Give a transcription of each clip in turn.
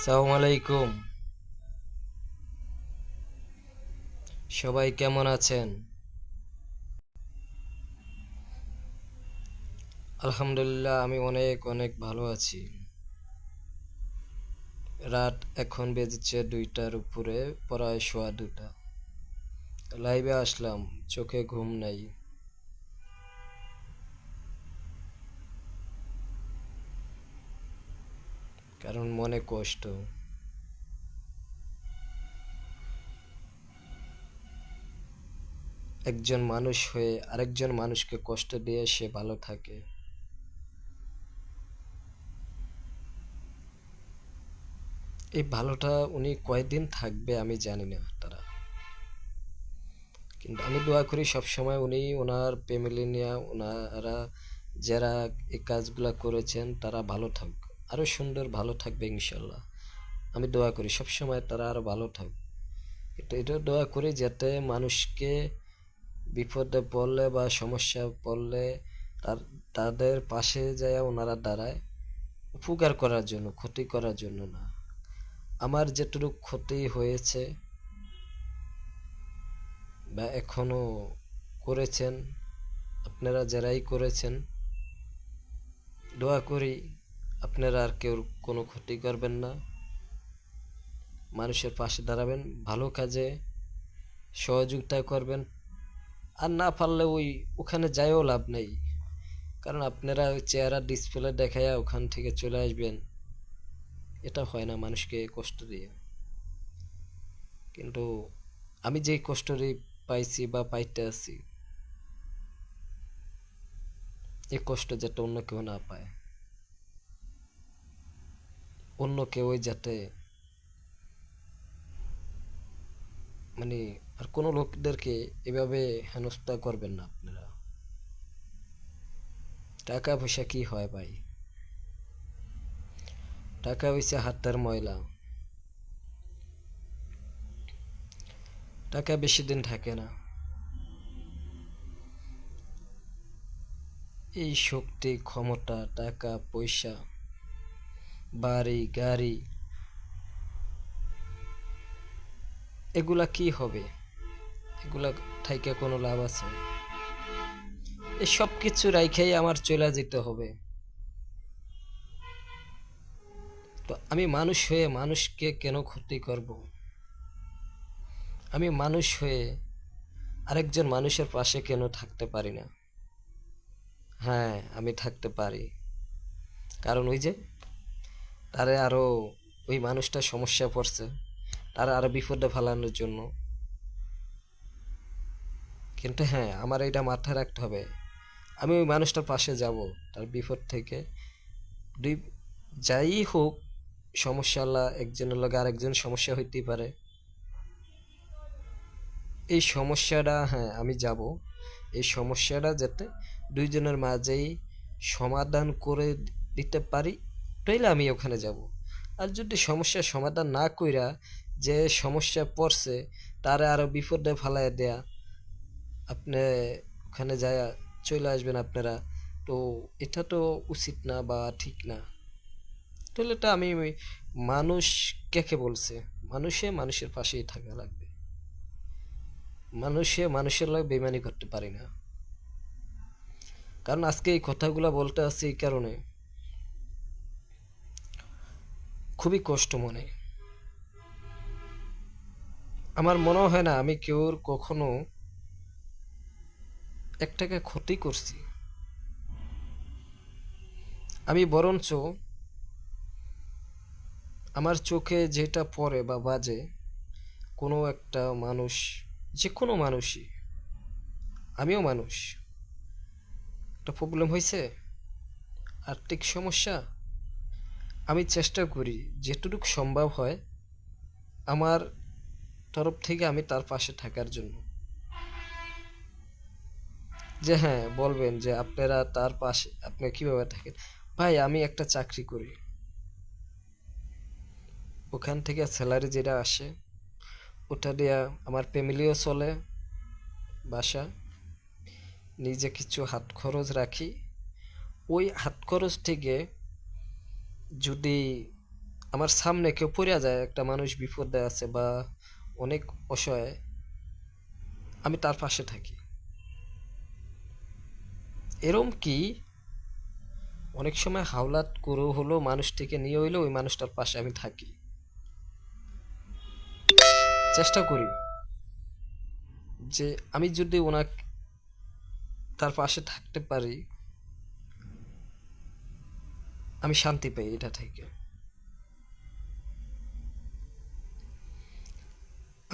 সালাম আলাইকুম। সবাই কেমন আছেন? আলহামদুলিল্লাহ, আমি অনেক অনেক ভালো আছি। রাত এখন বেজেছে 2টার উপরে, প্রায় সোয়া 2টা। লাইভে আসলাম, চোখে ঘুম নাই। কারণ মনে কষ্ট। একজন মানুষ হয়ে আরেকজন মানুষকে কষ্ট দিয়ে সে ভালো থাকে। এই ভালোটা উনি কয়দিন থাকবে আমি জানি না তারা। কিন্তু আমি দোয়া করি সবসময় উনি ওনার ফ্যামিলি নিয়ে, ওনারা যারা এই কাজগুলা করেছেন তারা ভালো থাকুক, আরো সুন্দর ভালো থাকবে ইনশাল্লাহ। আমি দোয়া করি সবসময় তারা আরো ভালো থাকুক। এটা দোয়া করি যাতে মানুষকে বিপদে পড়লে বা সমস্যা পড়লে তার তাদের পাশে যায় ওনারা দাঁড়ায়, উপকার করার জন্য, ক্ষতি করার জন্য না। আমার যেটুকু ক্ষতি হয়েছে বা এখনো করেছেন, আপনারা যারাই করেছেন, দোয়া করি আপনারা আর কেউ কোনো ক্ষতি করবেন না, মানুষের পাশে দাঁড়াবেন, ভালো কাজে সহযোগিতা করবেন। আর না পারলে ওখানে যাইও লাভ নেই। কারণ আপনারা ওই চেহারা ডিসপ্লে দেখায়া ওখান থেকে চলে আসবেন, এটা হয় না মানুষকে কষ্ট দিয়ে। কিন্তু আমি যেই কষ্টটি পাইছি বা পাইতে আছি, এই কষ্ট যাতে অন্য কেউ না পায়, অন্য কেউ যাতে মানে আর কোনো লোকদেরকে এভাবে হেনস্থা করবেন না আপনারা। টাকা পয়সা কি হয় ভাই? টাকা হইছে হাতের ময়লা। টাকা বেশি দিন থাকে না। এই শক্তি, ক্ষমতা, টাকা পয়সা, বাড়ি গাড়ি, এগুলা কি হবে? এগুলা থাইকা কোনো লাভ আছে? এই সব কিছু রাইখাই আমার চলে যেতে হবে। তো আমি মানুষ হয়ে মানুষকে কেন ক্ষতি করব? আমি মানুষ হয়ে আরেকজন মানুষের পাশে কেন থাকতে পারি না? হ্যাঁ, আমি থাকতে পারি। কারণ ওই যে তারে আরো, ওই মানুষটা সমস্যা পড়ছে, তারা আরো বিপদে ফেলানোর জন্য। কিন্তু হ্যাঁ, আমার এটা মাথায় রাখতে হবে, আমি ওই মানুষটার পাশে যাব, তার বিপদ থেকে। দুই, যাই হোক, সমস্যা আল্লাহ একজনের লগে আরেকজন সমস্যা হইতেই পারে। এই সমস্যাটা, হ্যাঁ আমি যাব, এই সমস্যাটা যাতে দুইজনের মাঝেই সমাধান করে দিতে পারি, তাইলে আমি ওখানে যাব। আর যদি সমস্যার সমাধান না কইরা যে সমস্যা পড়ছে তারে আরো বিপদে ফেলায় দেয়া, আপনি ওখানে যায় চলে আসবেন আপনারা, তো এটা তো উচিত না বা ঠিক না। তাহলে তো আমি মানুষ কাকে বলছে? মানুষে মানুষের পাশেই থাকা লাগবে। মানুষে মানুষের লগে বেইমানি করতে পারি না। কারণ আজকে এই কথাগুলো বলতে আসছি এই কারণে, খুবই কষ্ট মনে। আমার মনে হয় না আমি কেউর কখনো 1 টাকা ক্ষতি করছি। আমি বরঞ্চ আমার চোখে যেটা পড়ে বা বাজে, কোনো একটা মানুষ, যে কোনো মানুষই, আমিও মানুষ, একটা প্রবলেম হয়েছে, আর্থিক সমস্যা, আমি চেষ্টা করি যেটুকু সম্ভব হয় আমার তরফ থেকে আমি তার পাশে থাকার জন্য। যে হ্যাঁ, বলবেন যে আপনারা তার পাশে আপনি কিভাবে থাকেন? ভাই আমি একটা চাকরি করি, ওখান থেকে স্যালারি যেটা আসে ওটা দিয়ে আমার ফ্যামিলিও চলে, বাসা, নিজে কিছু হাত খরচ রাখি। ওই হাত খরচ থেকে যদি আমার সামনে কেউ পড়ে যায়, একটা মানুষ বিপদে আছে বা অনেক অসহায়, আমি তার পাশে থাকি। এরম কি অনেক সময় হাওলাত করেও হলো মানুষটিকে নিয়ে হইলো ওই মানুষটার পাশে আমি থাকি, চেষ্টা করি যে আমি যদি ওনাকে তার পাশে থাকতে পারি, আমি শান্তি পাই এটা থেকে।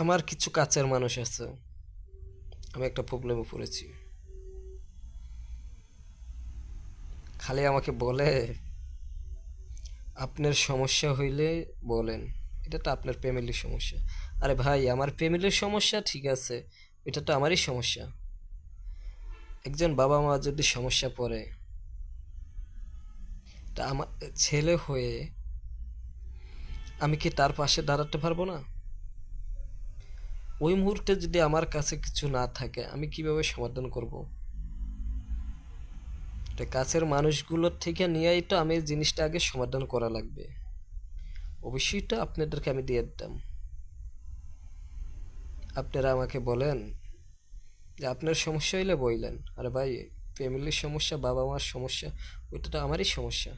আমার কিছু কাছের মানুষ আছে, আমি একটা প্রবলেমে পড়েছি, খালি আমাকে বলে আপনার সমস্যা হইলে বলেন, এটা তো আপনার ফ্যামিলির সমস্যা। আরে ভাই, আমার ফ্যামিলির সমস্যা ঠিক আছে, এটা তো আমারই সমস্যা। একজন বাবা মা যদি সমস্যা পড়ে, তা আমার ছেলে হয়ে আমি কি তার পাশে দাঁড়াতে পারবো না? ওই মুহূর্তে যদি আমার কাছে কিছু না থাকে, আমি কিভাবে সমাধান করব? এটা কাছের মানুষগুলোর থেকে নিয়েই তো আমি জিনিসটা আগে সমাধান করা লাগবে। অবশ্যই তো আপনাদেরকে আমি দিয়ে দিতাম, আপনারা আমাকে বলেন যে আপনার সমস্যা হইলে বইলেন। আরে ভাই, ফ্যামিলির সমস্যা, বাবা মার সমস্যা, ওইটা তো আমারই সমস্যা।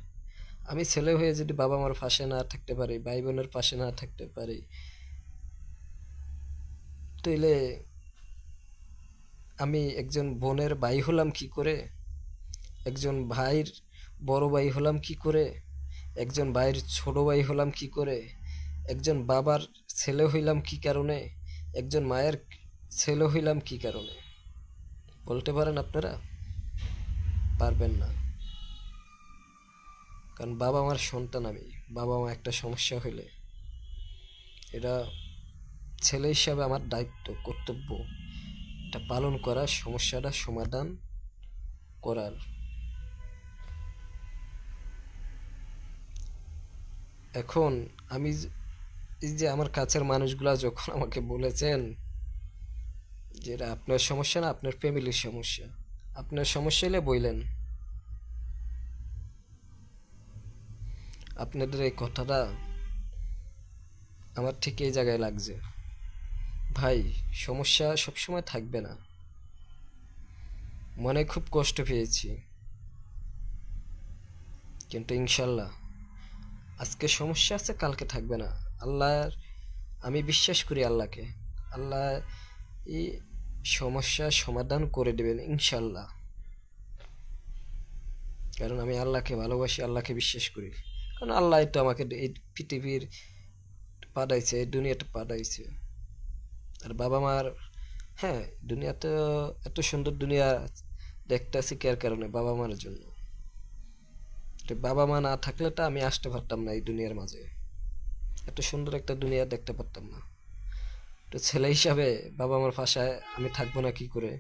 আমি ছেলে হয়ে যদি বাবা মার পাশে না থাকতে পারি, ভাই বোনের পাশে না থাকতে পারি, তাইলে আমি একজন বোনের ভাই হলাম কি করে? একজন ভাইয়ের বড় ভাই হলাম কি করে? একজন ভাইয়ের ছোট ভাই হলাম কি করে? একজন বাবার ছেলে হইলাম কি কারণে? একজন মায়ের ছেলে হইলাম কি কারণে? বলতে পারেন আপনারা? পারবেন না। কারণ বাবা মার সন্তান আমি। বাবা মা একটা সমস্যা হইলে এটা ছেলে হিসাবে আমার দায়িত্ব, কর্তব্য এটা পালন করা, সমস্যাটা সমাধান করার। এখন আমি এই যে আমার কাছের মানুষগুলা যখন আমাকে বলেছেন যে এটা আপনার সমস্যা না, আপনার ফ্যামিলির সমস্যা, আপনার সমস্যা হলে বইলেন, আপনাদের এই কথাটা আমার ঠিক এই জায়গায় লাগছে। ভাই, সমস্যা সবসময় থাকবে না, মনে খুব কষ্ট পেয়েছি, কিন্তু ইনশাল্লাহ আজকে সমস্যা আছে, কালকে থাকবে না। আল্লাহর, আমি বিশ্বাস করি আল্লাহকে, আল্লাহ এই সমস্যা সমাধান করে দেবেন ইনশাল্লাহ। কারণ আমি আল্লাহকে ভালোবাসি, আল্লাহকে বিশ্বাস করি। কারণ আল্লাহ তো আমাকে এই পৃথিবীর পাঠাইছে, এই দুনিয়াটা পাঠাইছে। আর বাবা মার, হ্যাঁ, দুনিয়াতে এত সুন্দর দুনিয়া দেখতে আছি কার কারণে? বাবা মার জন্য। তো বাবা মা না থাকলে তো আমি আসতে পারতাম না এই দুনিয়ার মাঝে, এত সুন্দর একটা দুনিয়া দেখতে পারতাম না। তো ছেলে হিসাবে বাবা মার পাশে আমি থাকবো না কি করে?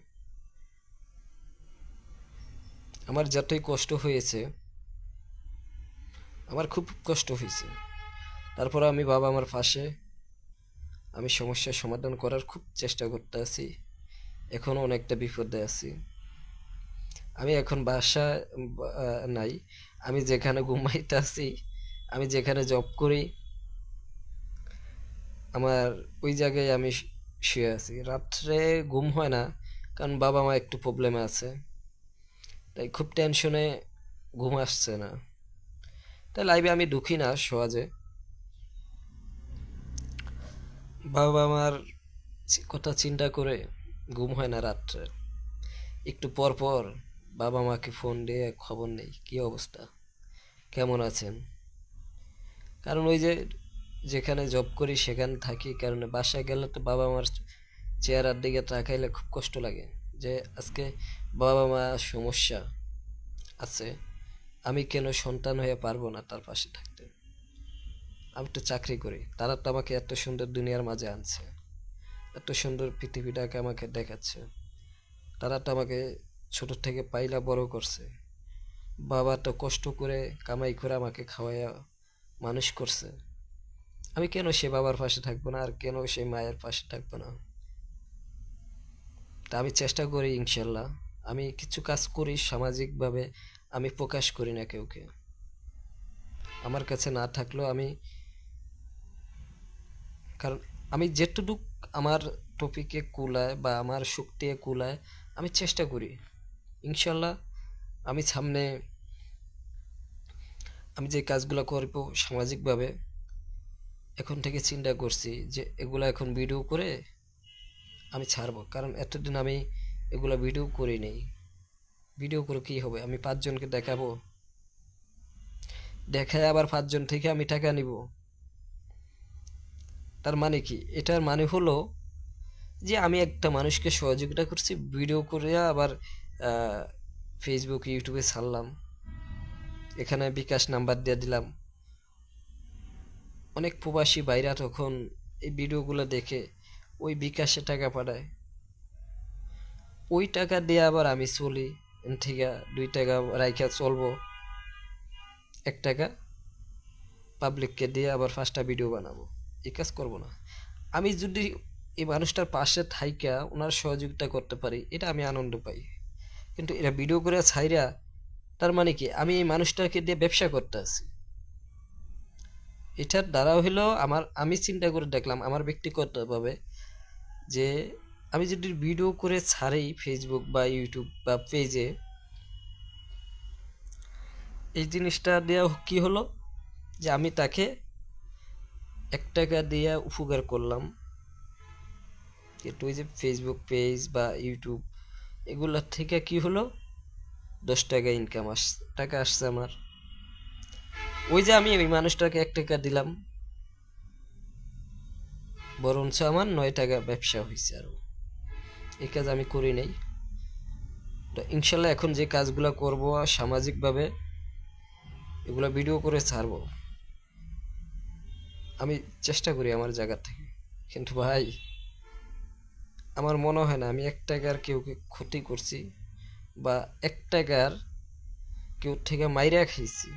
আমার যতই কষ্ট হয়েছে, আমার খুব কষ্ট হয়েছে, তারপর আমি বাবা মার পাশে, আমি সমস্যার সমাধান করার খুব চেষ্টা করতে আছি। এখনো অনেকটা বিপদে আছি। আমি এখন বাসায় নাই, আমি যেখানে ঘুমাইতে আছি, আমি যেখানে জব করি, আমার ওই জায়গায় আমি শুয়ে আছি। রাত্রে ঘুম হয় না, কারণ বাবা মা একটু প্রবলেমে আছে, তাই খুব টেনশনে ঘুম আসছে না। তাই লাইভে আমি ঢুকি না সহজে। বাবা মার কথা চিন্তা করে ঘুম হয় না রাত্রে। একটু পর পর বাবা মাকে ফোন দিয়ে খবর নেই, কি অবস্থা, কেমন আছেন। কারণ ওই যে যেখানে জব করি সেখানে থাকি, কারণে বাসায় গেলে তো বাবা মার চেহারার দিকে তাকাইলে খুব কষ্ট লাগে যে আজকে বাবা মা সমস্যা আছে, আমি কেন সন্তান হয়ে পারবো না তার পাশে থাকতে? আমি তো চাকরি করি, তারা তো আমাকে এত সুন্দর দুনিয়ার মাঝে আনছে, এত সুন্দর পৃথিবীটাকে আমাকে দেখাচ্ছে, তারা তো আমাকে ছোট থেকে পাইলা বড় করছে, বাবা তো কষ্ট করে কামাই করে আমাকে খাওয়াইয়া মানুষ করছে। আমি কেন সে বাবার পাশে থাকবো না, আর কেন সে মায়ের পাশে থাকবো না? তা আমি চেষ্টা করি ইনশাল্লাহ। আমি কিছু কাজ করি সামাজিকভাবে, আমি প্রকাশ করি না কেউকে। আমার কাছে না থাকলেও আমি কারণ আমি যেটুক আমার টপিকে কুলায় বা আমার শক্তি কুলায় আমি চেষ্টা করি। ইনশাল্লাহ আমি সামনে আমি যে কাজগুলো করব সামাজিকভাবে এখন থেকে চিন্তা করছি যে এগুলা এখন ভিডিও করে আমি ছাড়বো, কারণ এতদিন আমি এগুলা ভিডিও করি নেই। ভিডিও করে কী হবে, আমি পাঁচজনকে দেখাবো, দেখায় আবার পাঁচজন থেকে আমি টাকা নিব? তার মানে কি? এটার মানে হলো যে আমি একটা মানুষকে সহযোগিতা করছি, ভিডিও করে আবার ফেসবুক ইউটিউবে ছাড়লাম, এখানে বিকাশ নাম্বার দিয়ে দিলাম। অনেক প্রবাসী ভাইরা তখন এই ভিডিওগুলো দেখে ওই বিকাশে টাকা পাঠায়, ওই টাকা দিয়ে আবার আমি চলি। ঠিক 2 টাকা রাইখা চলবো, 1 টাকা পাবলিককে দিয়ে আবার 5টা ভিডিও বানাবো। এই কাজ করবো না। আমি যদি এই মানুষটার পাশে থাইকা ওনার সহযোগিতা করতে পারি, এটা আমি আনন্দ পাই। কিন্তু এরা ভিডিও করে ছাইরা, তার মানে কি আমি এই মানুষটাকে দিয়ে ব্যবসা করতে আছি। এটার দ্বারা হইলো আমি চিন্তা করে দেখলাম আমার ব্যক্তিগতভাবে যে আমি যদি ভিডিও করে ছাড়ি ফেসবুক বা ইউটিউব বা পেজে, এই জিনিসটা দেওয়া কি হলো যে আমি তাকে 1 টাকা দিয়ে উপকার করলাম। কিন্তু ওই যে ফেসবুক পেজ বা ইউটিউব এগুলোর থেকে কি হলো, 10 টাকা টাকা আসছে আমার। ওই যে আমি ওই মানুষটাকে 1 টাকা দিলাম, বরঞ্চ আমার 9 টাকা ব্যবসা হয়েছে। আরও এই কাজ আমি করি নাই। তো ইনশাল্লাহ এখন যে কাজগুলো করব সামাজিকভাবে, এগুলো ভিডিও করে ছাড়বো, আমি চেষ্টা করি আমার জায়গা থেকে। কিন্তু ভাই আমার মনে হয় না আমি 1 টাকার কেউকে ক্ষতি করছি বা 1 টাকার কেউ থেকে মাইরা খাইছি।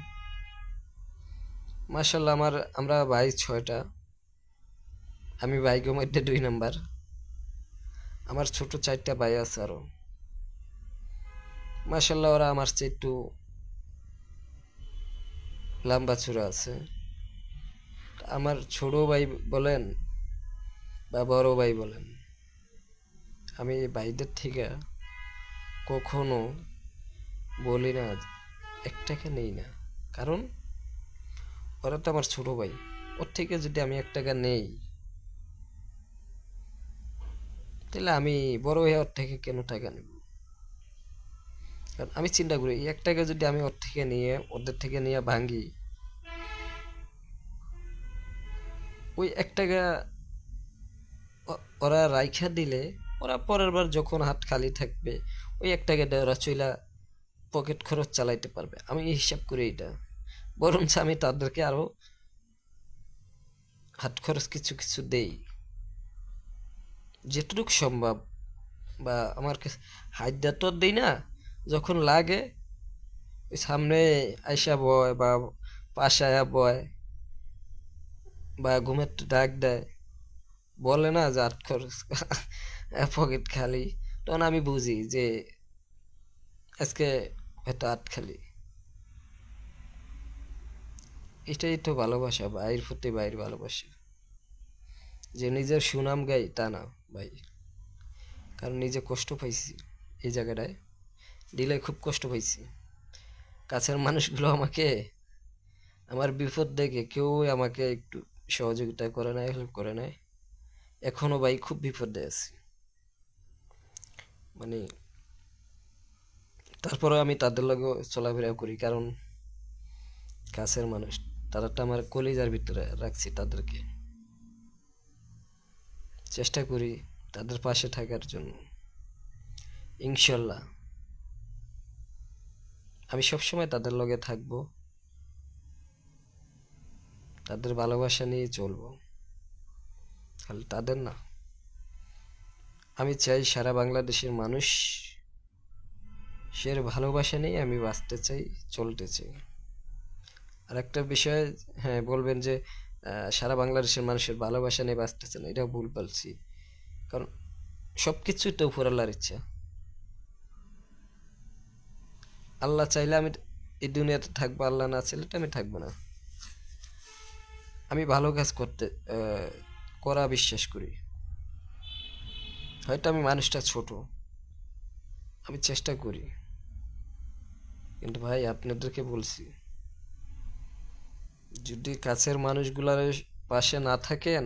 মাশাল্লাহ আমরা ভাই 6টা, আমি ভাইগো মধ্যে 2 নাম্বার। আমার ছোট 4টা ভাই আছে আরো, মাশাল্লাহ ওরা আমার চেয়ে একটু লম্বা চূড়া আছে। আমার ছোট ভাই বলেন বা বড় ভাই বলেন, আমি এই ভাইদের থেকে কখনো বলি না 1 টাকা নেই না। কারণ ওরা তো আমার ছোট ভাই, ওর থেকে যদি আমি 1 টাকা নেই, তাহলে আমি বড় হয়ে ওর থেকে কেন টাকা নেব? কারণ আমি চিন্তা করি এই 1 টাকা যদি আমি ওদের থেকে নিয়ে ভাঙি, ওই 1 টাকা ওরা রাইখা দিলে ওরা পরের বার যখন হাত খালি থাকবে ওই 1 টাকা দিয়ে ওরা চইলা পকেট খরচ চালাইতে পারবে। আমি হিসাব করি এটা, বরঞ্চ আমি তাদেরকে আরো হাত খরচ কিছু কিছু দেই যেটুকু সম্ভব। বা আমার হাইদা তো দেই না, যখন লাগে ওই সামনে আইসা বয় বা পাশে আয়া বয় বা ঘুমের ডাক দেয়, বলে না যে হাত খরচ পকেট খালি, তখন আমি বুঝি যে আজকে হয়তো হাত খালি। এটাই তো ভালোবাসা, ভাইয়ের প্রতি ভাইয়ের ভালোবাসা। যে নিজের সুনাম গাই তা না ভাই, কারণ নিজে কষ্ট পাইছি এই জায়গাটায়, দিলে খুব কষ্ট পাইছি। কাছের মানুষগুলো আমাকে আমার বিপদ দেখে কেউ আমাকে একটু সহযোগিতা করে নাই, হেল্প করে নাই। এখনো ভাই খুব বিপদে আছি, মানে তারপরে আমি তাদের লগে চলাফেরা করি, কারণ কাছের মানুষ, তারা তো আমার কলিজার ভিতরে রাখছি তাদেরকে। চেষ্টা করি তাদের পাশে থাকার জন্য। ইনশাল্লাহ আমি সবসময় তাদের লগে থাকবো, তাদের ভালোবাসা নিয়ে চলবো। খালি তাদের না, আমি চাই সারা বাংলাদেশের মানুষ সে ভালোবাসা নিয়ে আমি বাঁচতে চাই, চলতে চাই। আর একটা বিষয়, হ্যাঁ বলবেন যে সারা বাংলাদেশের মানুষের ভালোবাসা নিয়ে বাঁচতে চান, এটাও ভুল বলছি। কারণ সব কিছুই তো উপরাল্লাহর ইচ্ছা। আল্লাহ চাইলে আমি এই দুনিয়াতে থাকবো, আল্লাহ না চাইলে তো আমি থাকবো না। আমি ভালো কাজ করা বিশ্বাস করি। হয়তো আমি মানুষটা ছোট, আমি চেষ্টা করি, কিন্তু ভাই আপনাদেরকে বলছি, যদি কাছের মানুষগুলার পাশে না থাকেন,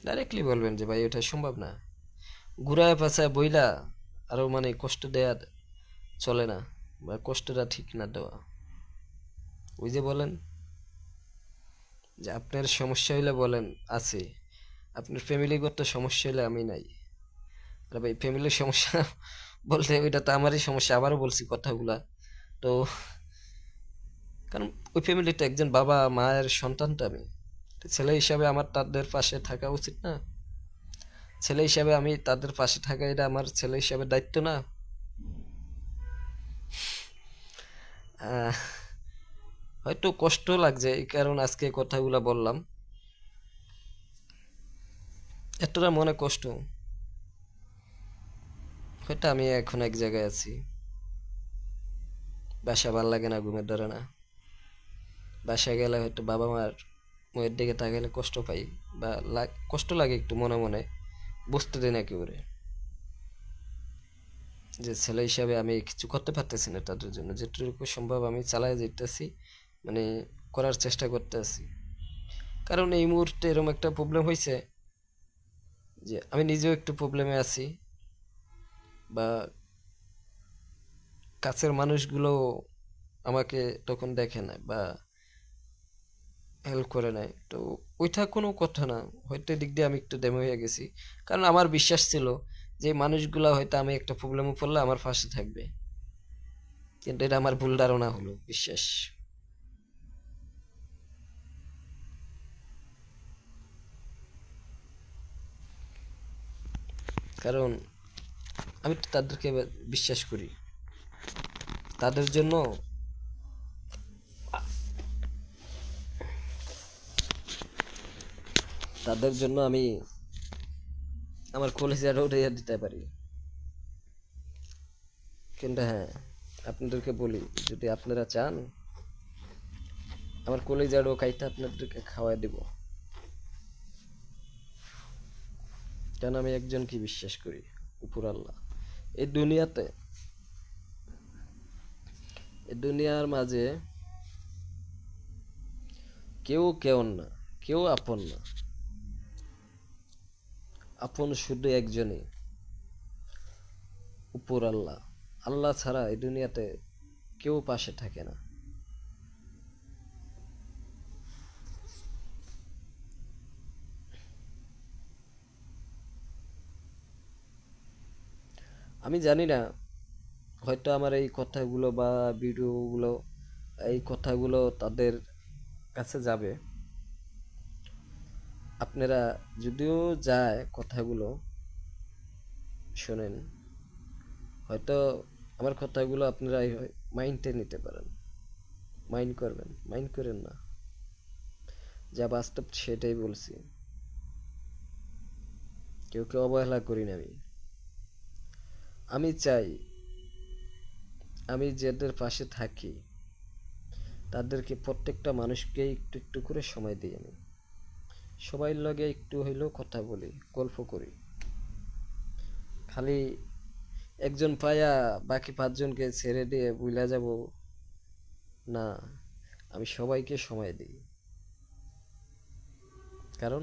ডাইরেক্টলি বলবেন যে ভাই এটা সম্ভব না। ঘুরায় পাছায় বইলা আরো মানে কষ্ট দেয়া চলে না, বা কষ্টটা ঠিক না দেওয়া। ওই যে বলেন যে আপনার সমস্যা হইলে বলেন আছে, আপনার ফ্যামিলিগত সমস্যা হইলে আমি নাই। আরে ভাই ফ্যামিলির সমস্যা বলতে ওইটা তো আমারই সমস্যা, আবারও বলছি কথাগুলা। তো কারণ ওই ফ্যামিলিতে একজন বাবা মায়ের সন্তান তো আমি, তো ছেলে হিসাবে আমার তাদের পাশে থাকা উচিত না? ছেলে হিসাবে আমি তাদের পাশে থাকা, এটা আমার ছেলে হিসাবে দায়িত্ব না? আহ, হয়তো কষ্ট লাগছে এই কারণ আজকে কথাগুলা বললাম, এতটা মনে কষ্ট। হয়তো আমি এখন এক জায়গায় আছি, বাসা ভাল লাগে না, ঘুমের ধরে না। বাসায় গেলে হয়তো বাবা মার মুখের দিকে তাকালে কষ্ট পাই, বা কষ্ট লাগে একটু মনে মনে, বুঝতে দিই না একেবারে যে ছেলে হিসাবে আমি কিছু করতে পারতেছি না তাদের জন্য। যেটুকু সম্ভব আমি চালাই যেতেছি, মানে করার চেষ্টা করতে আছি। কারণ এই মুহূর্তে এরকম একটা প্রবলেম হয়েছে যে আমি নিজেও একটু প্রবলেমে আছি, বা কাছের মানুষগুলো আমাকে তখন দেখে না বা হেল্প করে নাই। তো ওইটা কোনো কথা না, হয়তো এদিক দিয়ে আমি একটু ড্যামে হয়ে গেছি। কারণ আমার বিশ্বাস ছিল যে এই মানুষগুলা হয়তো আমি একটা প্রবলেমে পড়লে আমার পাশে থাকবে, কিন্তু এটা আমার ভুল ধারণা হলো, বিশ্বাস। কারণ আমি তো তাদেরকে বিশ্বাস করি, তাদের জন্য, তাদের জন্য আমি আমার কলেজেরও উড়িয়ে দিতে পারি। কিন্তু হ্যাঁ, আপনাদেরকে বলি, যদি আপনারা চান আমার কলেজেরও খাইতে আপনাদেরকে খাওয়াই দেব। কেন, আমি একজনকে বিশ্বাস করি, উপর আল্লাহ। এই দুনিয়াতে, এই দুনিয়ার মাঝে কেউ কেউ না, কেউ আপন না, আপন শুধু একজনই, উপর আল্লাহ। আল্লাহ ছাড়া এই দুনিয়াতে কেউ পাশে থাকে না। আমি জানি না, হয়তো আমার এই কথাগুলো বা ভিডিওগুলো, এই কথাগুলো তাদের কাছে যাবে। আপনারা যদিও যায় কথাগুলো শোনেন, হয়তো আমার কথাগুলো আপনারা মাইন্ডে নিতে পারেন, মাইন্ড করবেন, মাইন্ড করেন না। যা বাস্তব সেটাই বলছি, কেউ কেউ অবহেলা করি না আমি। আমি চাই আমি যাদের পাশে থাকি তাদেরকে, প্রত্যেকটা মানুষকে একটু একটু করে সময় দিই আমি, সবাই লগে একটু হইলেও কথা বলি, গল্প করি। খালি একজন পায়া বাকি পাঁচজনকে ছেড়ে দিয়ে বুইলা যাব না, আমি সবাইকে সময় দিই। কারণ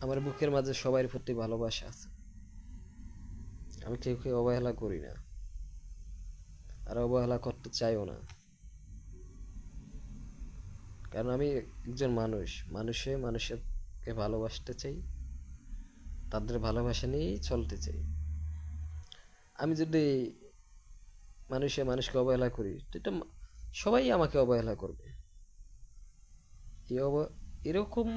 আমার বুকের মাঝে সবার প্রতি ভালোবাসা আছে, আমি কেউ কেউ অবহেলা করি না, আর অবহেলা করতে চাইও না। কারণ আমি একজন মানুষ, মানুষকে ভালোবাসতে চাই, তাদের ভালোবাসা নিয়েই চলতে চাই। আমি যদি মানুষকে অবহেলা করি, তো এটা সবাই আমাকে অবহেলা করবে। এরকম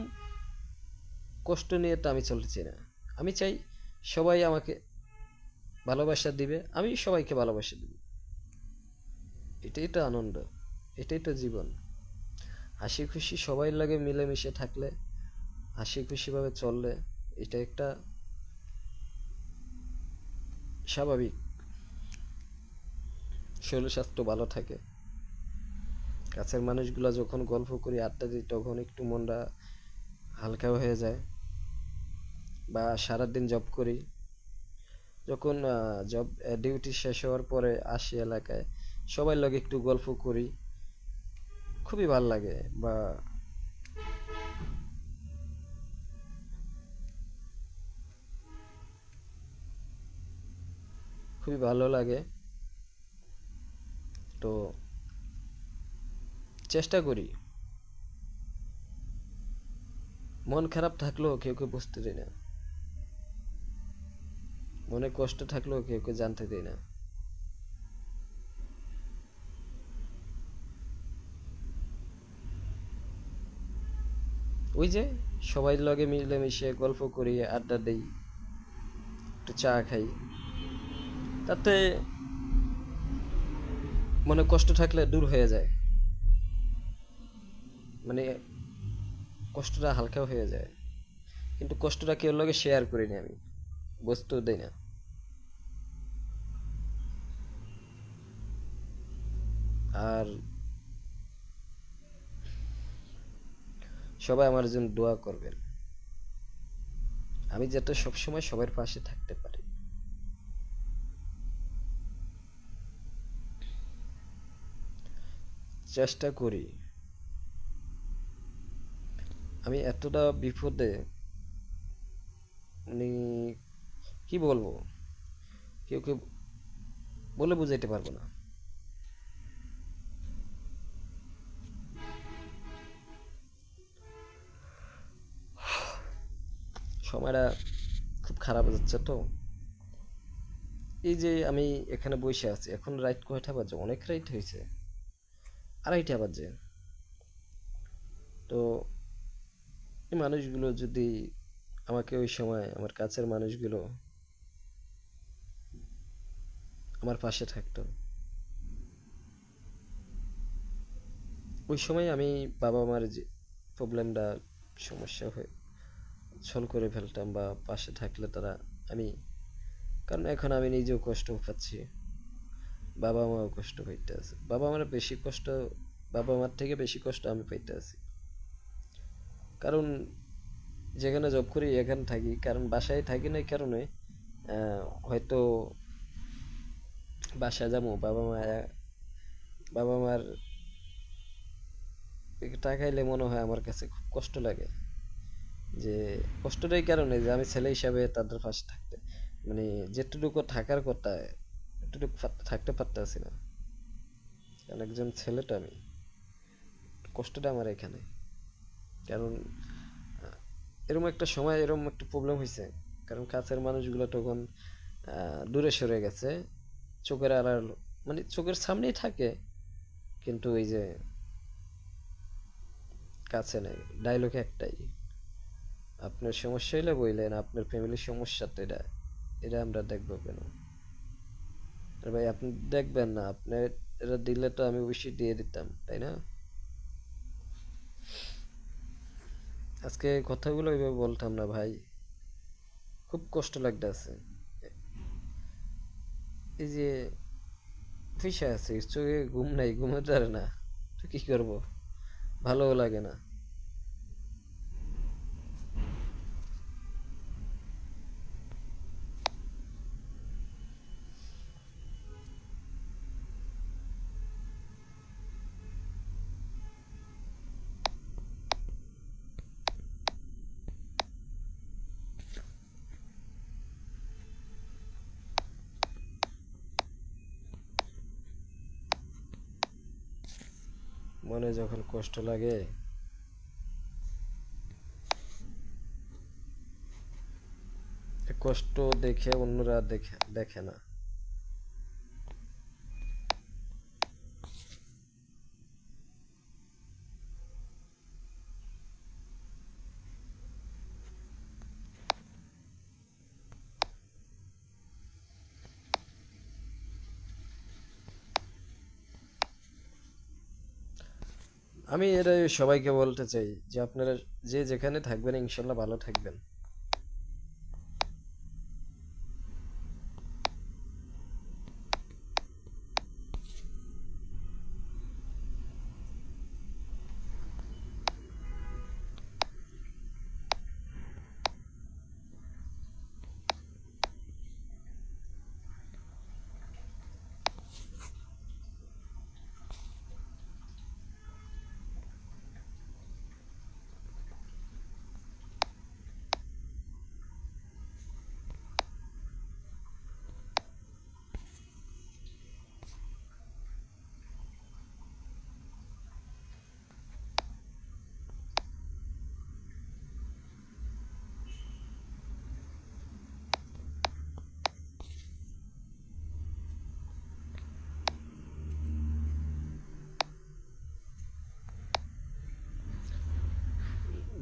কষ্ট নিয়ে তো আমি চলতে চাই না। আমি চাই সবাই আমাকে ভালোবাসা দিবে, আমি সবাইকে ভালোবাসা দিব। এটাই তো আনন্দ, এটাই তো জীবন। হাসি খুশি সবাই লাগে মিলেমিশে থাকলে, হাসি খুশিভাবে চললে, এটা একটা স্বাভাবিক। শরীর স্বাস্থ্য ভালো থাকে। কাছের মানুষগুলা যখন গল্প করি, আড্ডা দিই, তখন একটু মনটা হালকাও হয়ে যায়। বা সারাদিন জব করি, যখন জব ডিউটি শেষ হওয়ার পরে আসি এলাকায়, সবাই লগে একটু গল্প করি, খুবই ভাল লাগে। বা খুবই ভালো লাগে। তো চেষ্টা করি, মন খারাপ থাকলেও কেউ কেউ বুঝতে দেয় না, মনে কষ্ট থাকলেও কেউ কেউ জানতে দেয় না। ওই যে সবাই লগে মিলেমিশে গল্প করি, আড্ডা দেই, একটু চা খাই, তাতে মনে কষ্ট থাকলে দূর হয়ে যায়, মানে কষ্টটা হালকা হয়ে যায়। কিন্তু কষ্টটা কেউ লগে শেয়ার করিনি আমি, বুঝতেও দেই না। আর সবাই আমার জন্য দোয়া করবেন, আমি যাতে সবসময় সবার পাশে থাকতে পারি। চেষ্টা করি। আমি এতটা বিপদে, মানে কি বলবো, কেউ কেউ বলে বুঝাইতে পারবো না। সময়টা খুব খারাপ যাচ্ছে তো। এই যে আমি এখানে বসে আছি, এখন রাইট কয়টা বাজে, অনেক রাইট হয়েছে, 2:30 বাজে। তো এই মানুষগুলো যদি আমাকে ওই সময়, আমার কাছের মানুষগুলো আমার পাশে থাকতো, ওই সময় আমি বাবা মার যে প্রবলেমটা, সমস্যা হয়ে সলভ করে ফেলতাম, বা পাশে থাকলে তারা, আমি, কারণ এখন আমি নিজেও কষ্ট পাচ্ছি, বাবা মাও কষ্ট পাইতে আছে, বাবা মার বেশি কষ্ট, বাবা মার থেকে বেশি কষ্ট আমি পাইতে আছি। কারণ যেখানে জব করি এখানে থাকি, কারণ বাসায় থাকি না, এই কারণে হয়তো বাসায় যাবো, বাবা মার তাকাইলে মনে হয় আমার কাছে খুব কষ্ট লাগে। যে কষ্টটাই কারণে যে আমি ছেলে হিসাবে তাদের পাশে থাকতে, মানে যেটুকু থাকার কথা এতটুকু থাকতে পারতেছি না, কারণ একজন ছেলে তো আমি, কষ্টটা আমার এখানে। কারণ এরকম একটা সময় এরকম একটা প্রবলেম হয়েছে, কারণ কাছের মানুষগুলো তখন দূরে সরে গেছে, চোখের আড়াল, মানে চোখের সামনেই থাকে, কিন্তু ওই যে কাছে নেই। ডায়লগ একটাই, আপনার সমস্যা হইলে বললেন, আপনার ফ্যামিলির সমস্যা তো এটা, এটা আমরা দেখবো কেন? আর ভাই আপনি দেখবেন না, আপনার এটা দিলে তো আমি অবশ্যই দিয়ে দিতাম, তাই না? আজকে কথাগুলো ওইভাবে বলতাম না ভাই, খুব কষ্ট লাগতেছে। এই যে পয়সা আছে, চোখে ঘুম নাই, ঘুমাতে পারে না, তো কি করবো, ভালোও লাগে না। মনে যখন কষ্ট লাগে, এ কষ্ট দেখে অন্যরা দেখে দেখে না। আমি এটাই সবাইকে বলতে চাই যে আপনারা যে যেখানে থাকবেন ইনশাল্লাহ ভালো থাকবেন।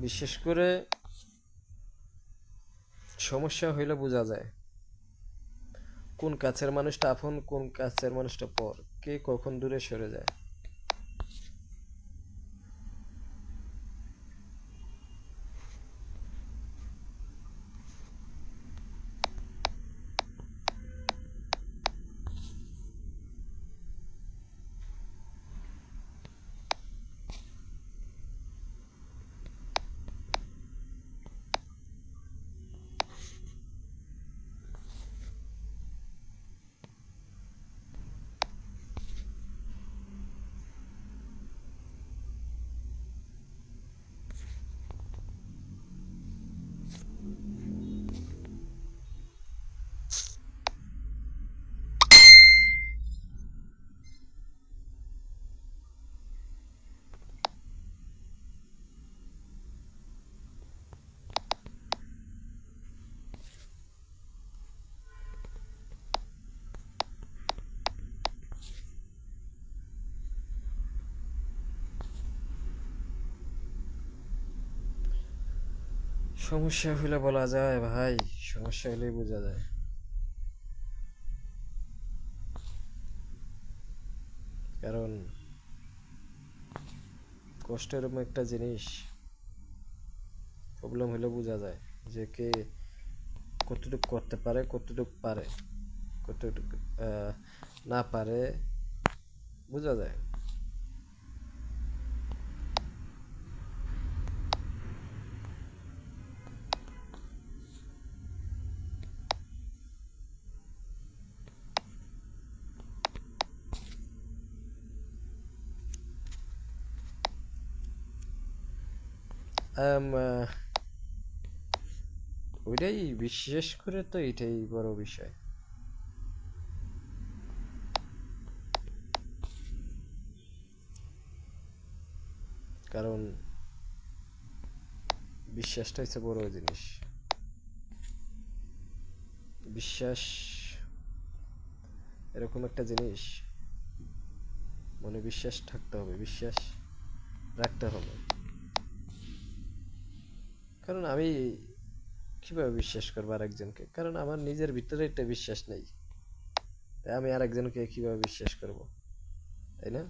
বিশেষ করে সমস্যা হইলে বোঝা যায় কোন কাছের মানুষটা আপন, কোন কাছের মানুষটা পর, কে কখন দূরে সরে যায়। সমস্যা হইলে বলা যায় ভাই, সমস্যা হইলেই বোঝা যায়। কারণ কষ্ট এরকম একটা জিনিস, প্রবলেম হইলে বোঝা যায় যে কে কতটুকু করতে পারে, কতটুকু পারে, কতটুকু না পারে, বোঝা যায়। ওইটাই বিশেষ করে, তো এটাই বড় বিষয়। কারণ বিশ্বাসটা হচ্ছে বড় জিনিস। বিশ্বাস এরকম একটা জিনিস, মনে বিশ্বাস থাকতে হবে, বিশ্বাস রাখতে হবে। কারণ আমি কিভাবে বিশ্বাস করবো আরেকজনকে? কারণ আমার নিজের ভিতরে একটা বিশ্বাস নেই, তাই আমি আরেকজনকে কিভাবে বিশ্বাস করব? তাই না?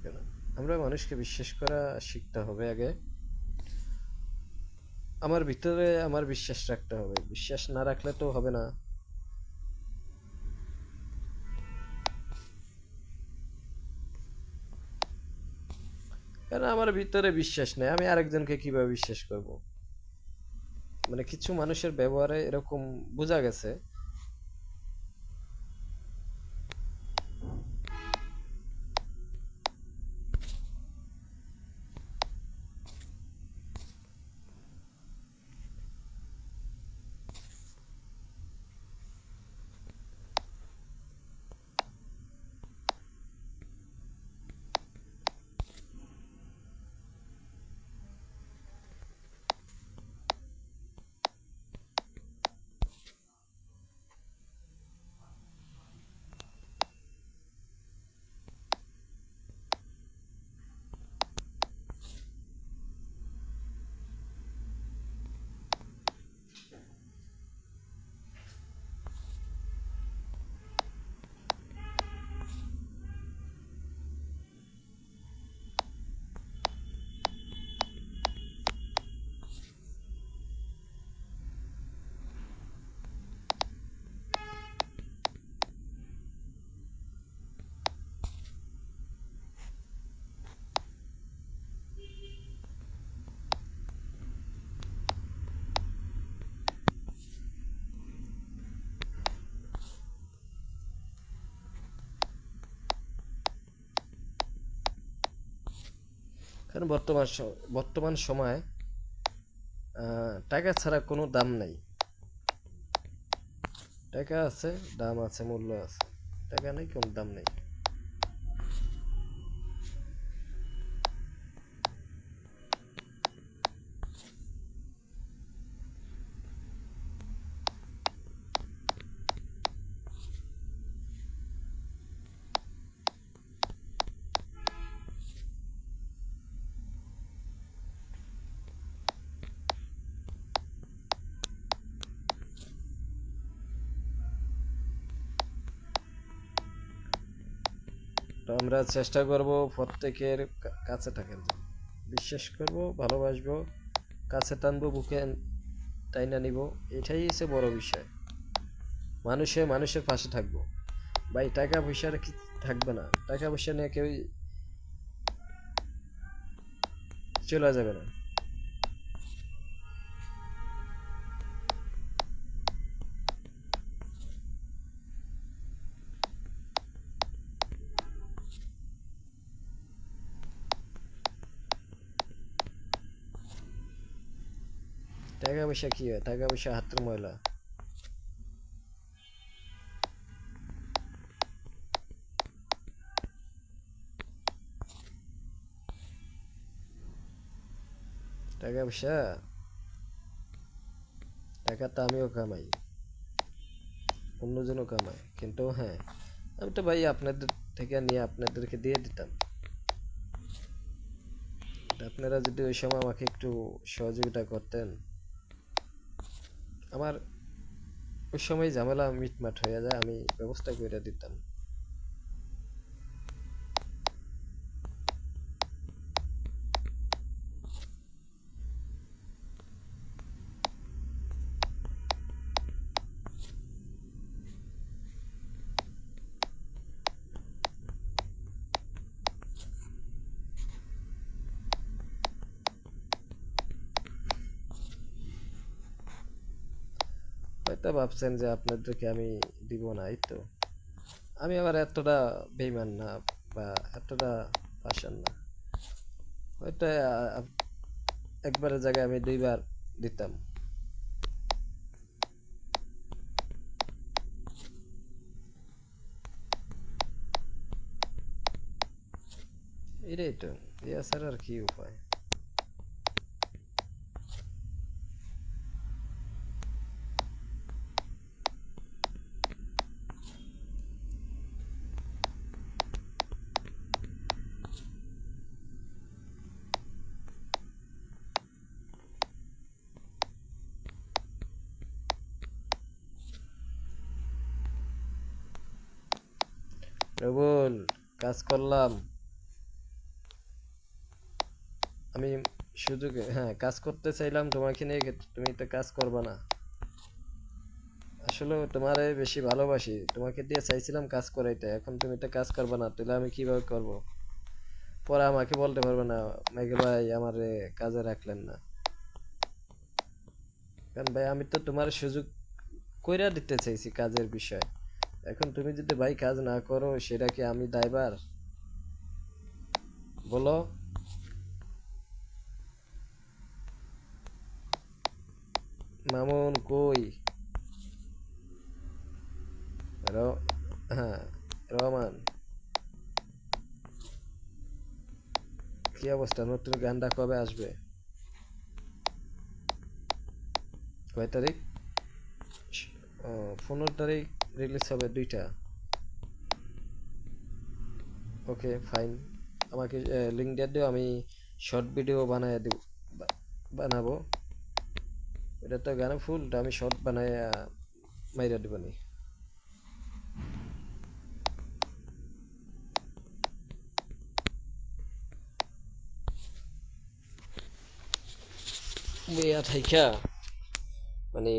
কেন? আমরা মানুষকে বিশ্বাস করা শিখতে হবে আগে। আমার ভিতরে আমার বিশ্বাস রাখতে হবে, বিশ্বাস না রাখলে তো হবে না। কারণ আমার ভিতরে বিশ্বাস নেই, আমি আরেকজনকে কিভাবে বিশ্বাস করব? মানে কিছু মানুষের ব্যবহারে এরকম বোঝা গেছে। কারণ বর্তমান সময় টাকা ছাড়া কোনো দাম নাই। টাকা আছে, দাম আছে, মূল্য আছে। টাকা নেই, কোনো দাম নেই। তো আমরা চেষ্টা করব প্রত্যেকের কাছে থাকার জন্য, বিশ্বাস করব, ভালোবাসবো, কাছে টানবো, বুকে টাইনা নিব। এটাই হচ্ছে বড় বিষয়। মানুষের পাশে থাকবো ভাই। টাকা পয়সা কি থাকবে না? টাকা পয়সা নিয়ে কেউ চলে যাবে না। টাকা পয়সা কি হয়? টাকা পয়সা হাতের ময়লা। টাকা পয়সা, টাকা তো আমিও কামাই, অন্যজনও কামায়, কিন্তু হ্যাঁ, আমি তো ভাই আপনাদের থেকে নিয়ে আপনাদেরকে দিয়ে দিতাম। আপনারা যদি ওই সময় আমাকে একটু সহযোগিতা করতেন, আমার ওই সময় ঝামেলা মিটমাট হয়ে যায়, আমি ব্যবস্থা করে দিতাম। হয়তো ভাবছেন যে আপনাদেরকে আমি দিব না, এই তো। আমি আবার এতটা বেইমান না, বা এতটা পাষাণ না। হয়তো একবারের জায়গায় আমি দুইবার দিতাম। এটাই তো, ইয়া ছাড়া আর কি উপায়? রবুল, কাজ করলাম আমি, সুযোগে হ্যাঁ কাজ করতে চাইলাম তোমাকে নিয়ে, তুমি তো কাজ করবে না। আসলে তোমারে বেশি ভালোবাসি, তোমাকে দিয়ে চাইছিলাম কাজ করাইতে, এখন তুমি তো কাজ করবে না, তাহলে আমি কিভাবে করব? পরে আমাকে বলতে পারবে না মাইকেল ভাই আমারে কাজে রাখলেন না। কারণ ভাই আমি তো তোমার সুযোগ কইরা দিতে চাইছি কাজের বিষয়। এখন তুমি যদি ভাই কাজ না করো, সেটা কি আমি দায়বার? বলো। মামুন কই? র- হ্যাঁ, রহমান, কি অবস্থা? নতুন গানটা কবে আসবে? কয় তারিখ? ও, 15 তারিখ রিলিজ হবে দুইটা। ওকে ফাইন, আমাকে লিঙ্ক দিয়ে দিও, আমি শর্ট ভিডিও বানায় দিব, বানাবো। এটা তো গানে ফুলটা আমি শর্ট বানায় মাইরা দিবানি। বইয়া থাইকা মানে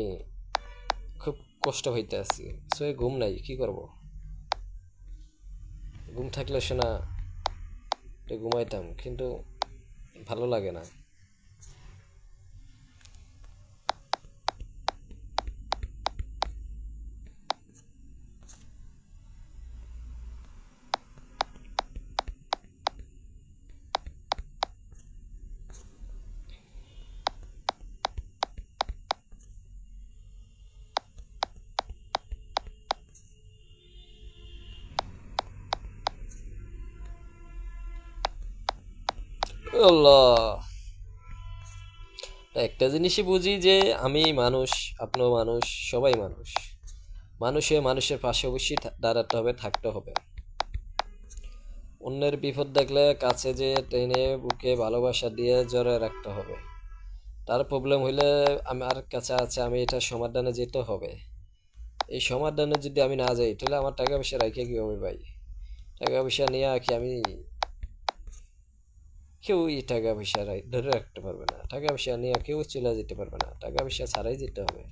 খুব কষ্ট হইতে আছি, সে ঘুম নাই, কি করব? ঘুম থাকলে শোনা একটু ঘুমাইতাম, কিন্তু ভালো লাগে না। আল্লাহ, একটা জিনিসই বুঝি যে আমি মানুষ, আপনিও মানুষ, সবাই মানুষ। মানুষের পাশে অবশ্যই দাঁড়াতে হবে, থাকতে হবে। অন্যের বিপদ দেখলে কাছে যে টেনে বুকে ভালোবাসা দিয়ে জড়ায় রাখতে হবে। তার প্রবলেম হইলে আমার কাছে আছে, আমি এটা সমাধানে যেতে হবে। এই সমাধানে যদি আমি না যাই, তাহলে আমার টাকা পয়সা রাখে কি হবে ভাই? টাকা পয়সা নিয়ে কি আমি, কেউই টাকা পয়সা ধরে রাখতে পারবে না, টাকা পয়সা নিয়ে কেউ চলে যেতে পারবে না, টাকা পয়সা ছাড়াই যেতে হবে।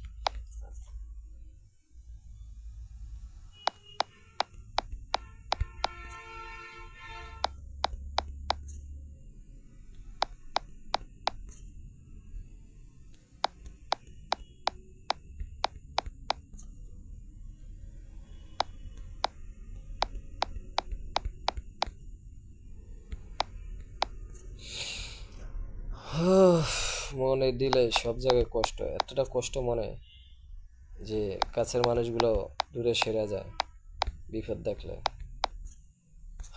মনে দিলে সব জায়গায় কষ্ট, এতটা কষ্ট মনে যে কাছের মানুষগুলো দূরে সরে যায় বিপদ দেখলে।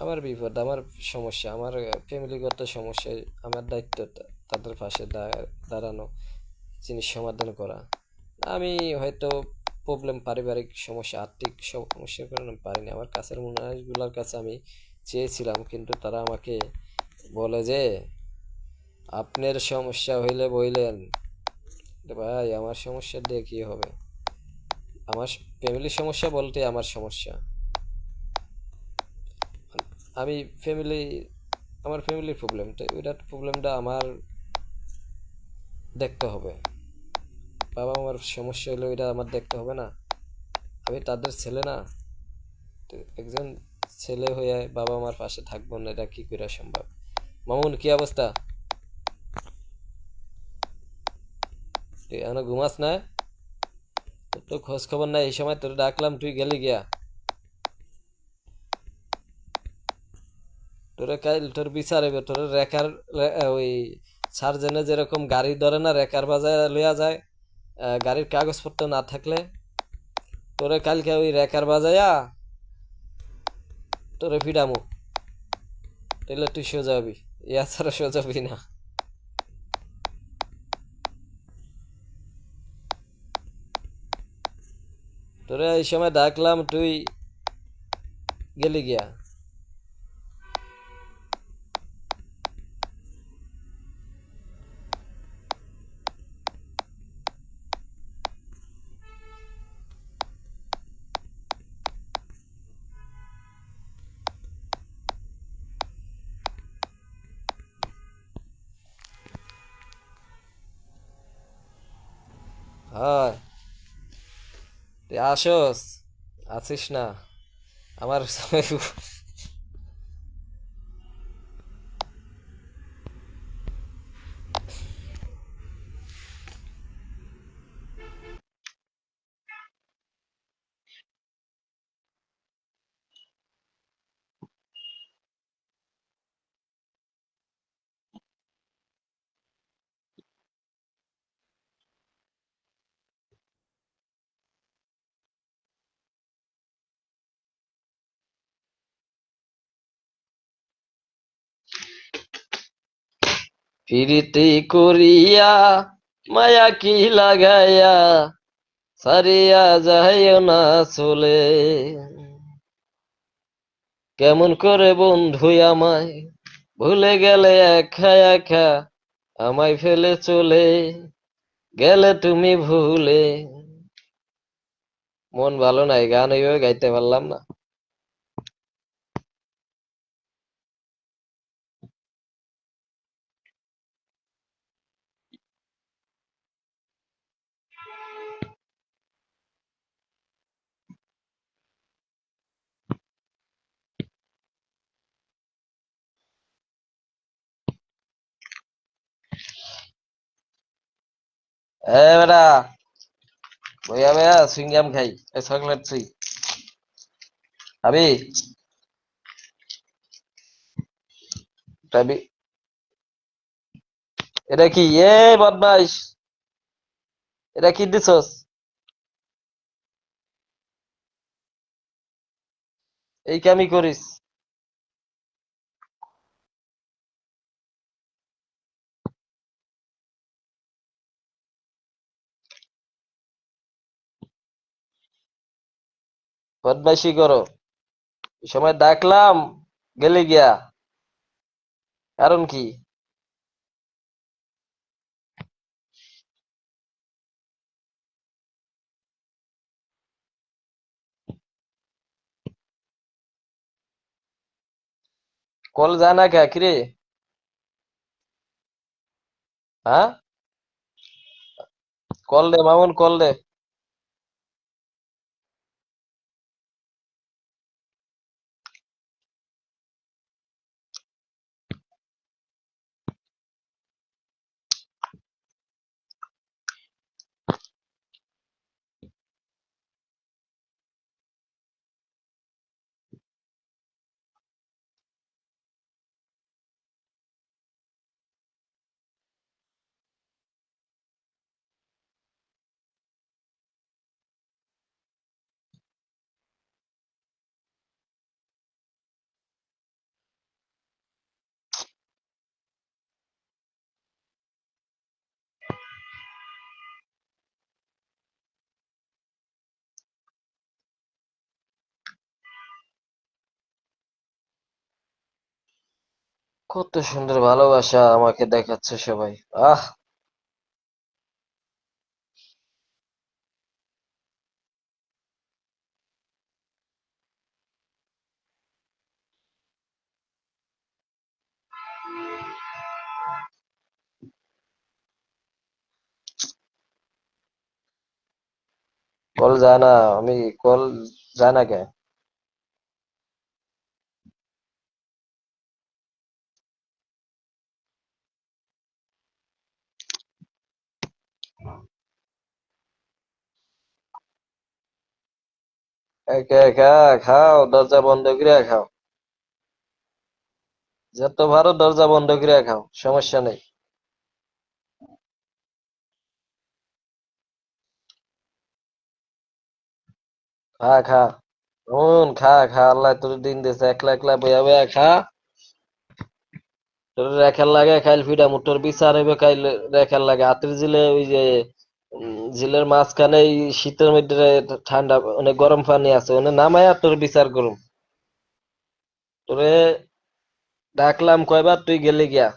আমার বিপদ, আমার সমস্যা, আমার ফ্যামিলিগত সমস্যায় আমার দায়িত্ব তাদের পাশে দাঁড়ানো, জিনিস সমাধান করা। আমি হয়তো প্রবলেম, পারিবারিক সমস্যা, আর্থিক সমস্যার কারণে পারিনি। আমার কাছের মানুষগুলোর কাছে আমি চেয়েছিলাম, কিন্তু তারা আমাকে বলে যে আপনার সমস্যা হইলে বইলেন। ভাই আমার সমস্যা দিয়ে কি হবে? আমার ফ্যামিলির সমস্যা বলতে আমার সমস্যা, আমি ফ্যামিলি, আমার ফ্যামিলির প্রবলেমটা, ওইটা প্রবলেমটা আমার দেখতে হবে। বাবা আমার সমস্যা হলে ওইটা আমার দেখতে হবে না? আমি তাদের ছেলে না? তো একজন ছেলে হয়ে বাবা আমার পাশে থাকবো না, এটা কি করে সম্ভব? মামুন, কি অবস্থা? তুই এখনো ঘুমাস না? তোর তো খোঁজ খবর নাই, এই সময় তোর ডাকলাম তুই গেলি গিয়া। তোরে কাইল তোর বিচার হইবে, তোর রেকার ওই সার্জেনে যেরকম গাড়ি ধরে না, রেকার বাজায় লইয়া যায় গাড়ির কাগজপত্র না থাকলে, তোরে কালকে ওই রেকার বাজায়া তোরে ফিডামু। তাইলে তুই সোজা হবি, ইয়া ছাড়া সোজা হবি না। তোরে এই সময় ডাকলাম তুই গেলি গিয়া। হয়, তুই আসস, আছিস না আমার প্রীতি করিয়া মায়া কি লাগাইয়া সারিয়া যাইও না চলে, কেমন করে বন্ধু আমায় ভুলে গেলে একা একা, আমায় ফেলে চলে গেলে তুমি ভুলে। মন ভালো নাই, গান এইভাবে গাইতে পারলাম না। বেটা, বইয়া বইয়া সুইংগাম খাই, চকলেট ছুই খাবি? খাবি? এটা কি এ বদমাইশ, এটা কি দিছস? এই কামি করিস? বদমাইশি করো? এই সময় ডাকলাম গেলে গিয়া, কারণ কি? কল যায় না কে কিরে? হ্যাঁ, কল দে মামুন, কল দে। কত সুন্দর ভালোবাসা আমাকে দেখাচ্ছে সবাই। আহ, কল যায় না। আমি কল যায় না কে? একা একা খাও, দরজা বন্ধ করে খাও। যত পারো দরজা বন্ধ করে খাও, সমস্যা নেই। খা খা, খা খা, আল্লাহ তোর দিন দিছে, একলা একলা বইয়া বইয়া খা। তোর রেখার লাগে খাইল ফিডা মুটর বিচার হইবে খাইল। রেখার লাগে আতির জিলে ওই যে ঝিলের মাঝখানে এই শীতের মধ্যে ঠান্ডা অনেক গরম পানি আছে, ওনে নামায়া তোর বিচার করুম। তোরে ডাকলাম কয়বার, তুই গেলি গিয়া।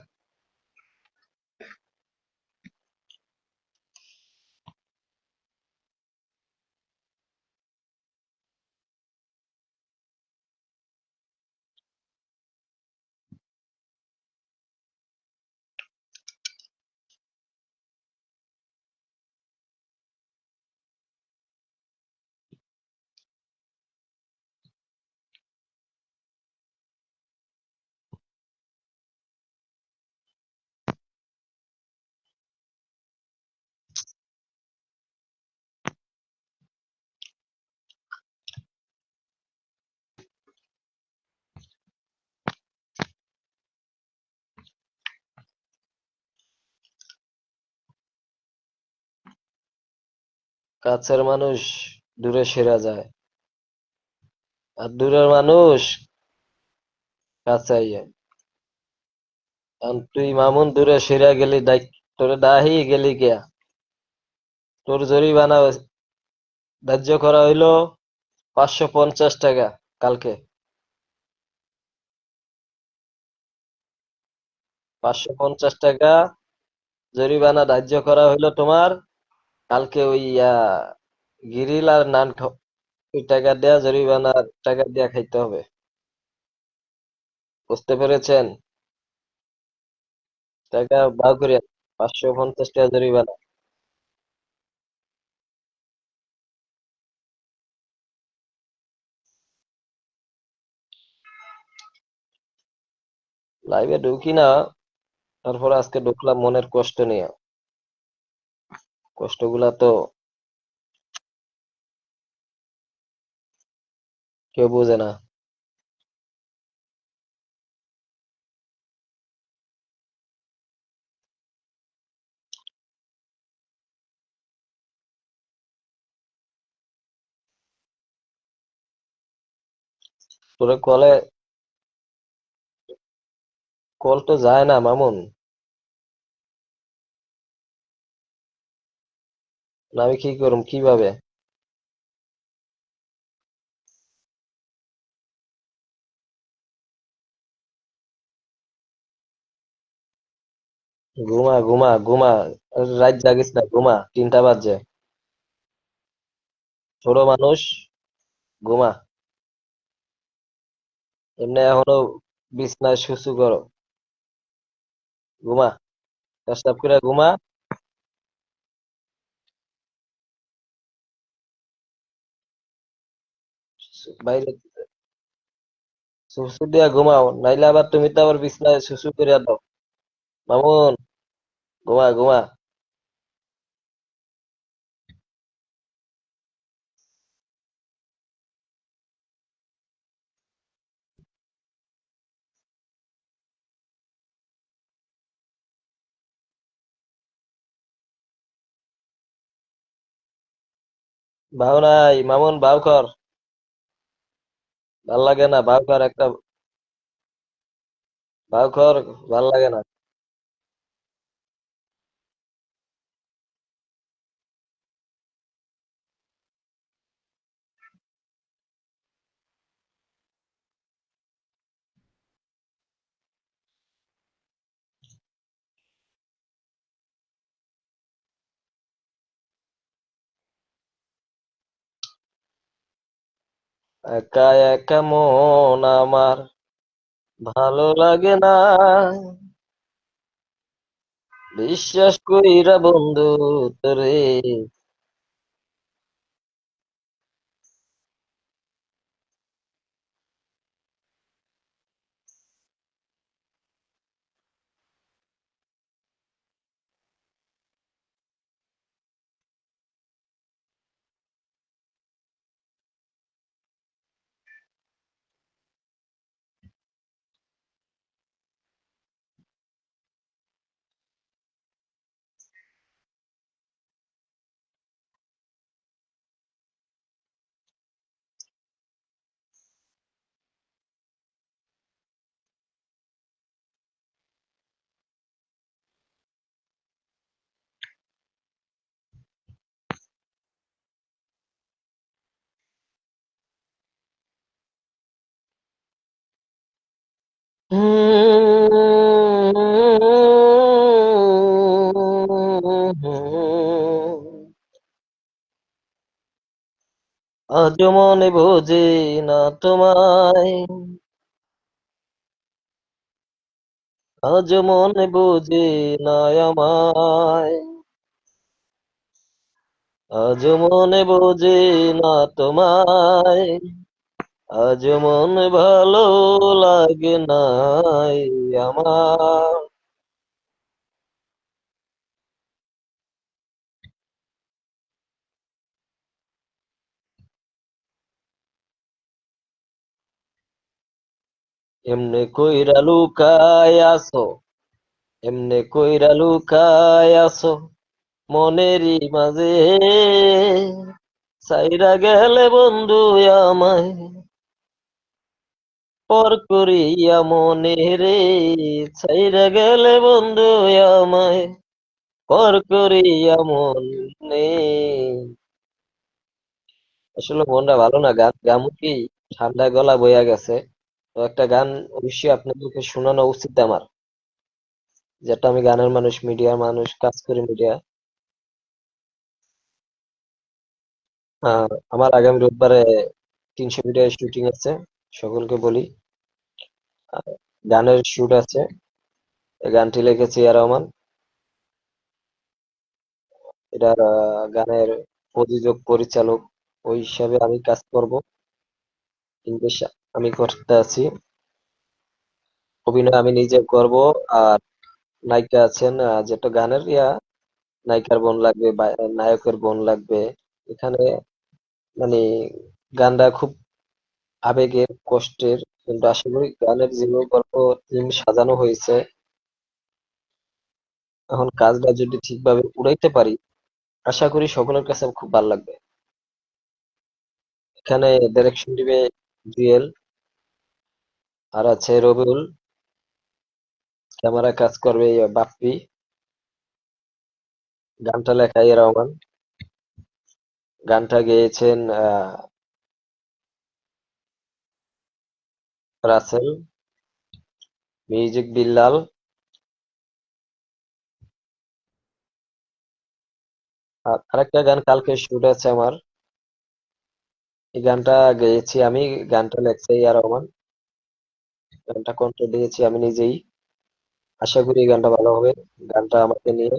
কাছের মানুষ দূরে সরে যায়, আর দূরের মানুষ কাছে আইয়ে। আর তুই মামুন দূরে সরে গেলি, তোরে ডাহি গেলি গিয়া। তোর জরিমানা ধার্য করা হইলো 550 টাকা কালকে। 550 টাকা জরিমানা ধার্য করা হইলো তোমার। কালকে ওই গিরিল আর ওই টাকা দেয়া, জরিমানার টাকা দেয়া খাইতে হবে। বুঝতে পেরেছেন? টাকা বাউ করে 550 টাকা জরিমানা। লাইভে ঢুকি না, তারপর আজকে ঢুকলাম মনের কষ্ট নিয়ে। কষ্টগুলা তো কেউ বোঝে না। তোরে কল তো যায় না মামুন। না, আমি কি করুম কিভাবে? ঘুমা ঘুমা ঘুমা, রাত জাগিস না, ঘুমা, 3টা বাজে। ছোট মানুষ, ঘুমা। এমনি এখনো বিছনায় শুছু করো, ঘুমা, পেশাব করে ঘুমা। বাইরে শুছু দিয়া ঘুমাও, নাইলে আবার তুমি তো আবার বিছনায় শুছু করিয়া দাও। মামুন, ঘুমা ঘুমা। ভাও নাই মামুন, ভাও কর। ভাল লাগে না, ভাও কর একটা। ভাও কর, ভাল লাগে না। একা একা মন আমার ভালো লাগে না, বিশ্বাস কইরা বন্ধু তোরে। আজ মনে বোঝে না তোমায়, আজ মনে বোঝে না আমায়, আজ মনে বোঝে না তোমায়, আজ মন ভালো লাগে নাই আমার। এমনে কইরা লুকায় আছো, এমনে কইরা লুকায় আছো মনেরই মাঝে, সাইরা গেলে বন্ধু আমায়, পর করিয়া মনে রে, সাইরা গেলে বন্ধু আমায়, পর করিয়া মনে। আসলে মনটা ভালো না, গান গামু কি, ঠান্ডা গলা বইয়া গেছে। তো একটা গান অবশ্যই আপনাদেরকে শোনানো উচিত আমার, যেটা আমি গানের মানুষ, মিডিয়ার মানুষ, কাজ করি মিডিয়া। আমার আগামী রোববারে 300 মিডিয়ার শুটিং আছে, সকলকে বলি। আর গানের শুট আছে, এই গানটি লিখেছি আর রহমান। এটার গানের প্রযোজক পরিচালক ওই হিসাবে আমি কাজ করব, ইংলিশ আমি করতে আছি, অভিনয় আমি নিজে করব। আর নায়িকা আছেন, যেটা গানের নায়িকার বোন লাগবে বা নায়কের বোন লাগবে এখানে। মানে গানটা খুব আবেগের, কষ্টের, কিন্তু আশা করি গানের যে গল্প থিম সাজানো হয়েছে, এখন কাজটা যদি ঠিকভাবে উড়াইতে পারি, আশা করি সকলের কাছে খুব ভালো লাগবে। এখানে ডাইরেকশন দিবে জুয়েল, আর আছে রবিউল, ক্যামেরা কাজ করবে বাপ্পি, গানটা লেখা রহমান, গানটা গেয়েছেন রাসেল, মিউজিক বিল্লাল। আর আরেকটা গান কালকে শুট আছে আমার, এই গানটা গেয়েছি আমি, গানটা লেখছে রহমান। গানটা কণ্ঠ দিয়েছি আমি নিজেই। আশা করি এই গানটা ভালো হবে। গানটা আমাকে নিয়ে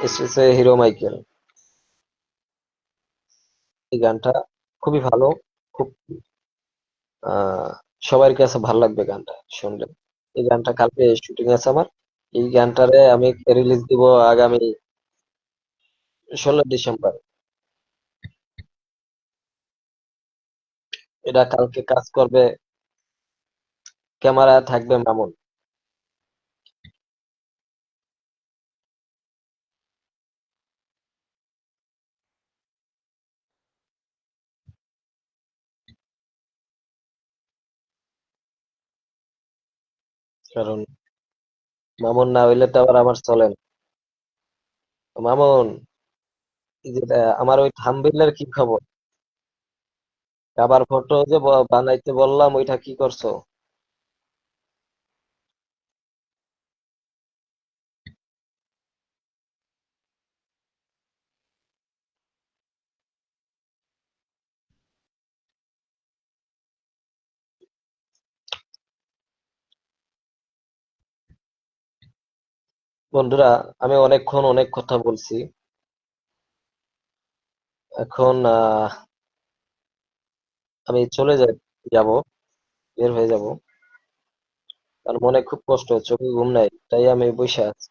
এসেছে হিরো মাইকেল। এই গানটা খুবই ভালো। খুব আহ সবার কাছে ভালো লাগবে গানটা শুনলে। এই গানটা কালকে শুটিং আছে আমার। এই গানটারে আমি রিলিজ দিব আগামী 16 ডিসেম্বর। এটা কালকে কাজ করবে, ক্যামেরায় থাকবে মামুন। কারণ মামুন না হইলে তো আবার আমার চলে না। মামুন, এই যে আমার ওই থাম্বনেইলের কি খবর? কাভার ফটো যে বানাইতে বললাম, ওইটা কি করছো? বন্ধুরা, আমি অনেকক্ষণ অনেক কথা বলছি। এখন আমি চলে যাব, বের হয়ে যাব। আর মনে খুব কষ্ট, চোখে ঘুম নাই, তাই আমি বসে আছি।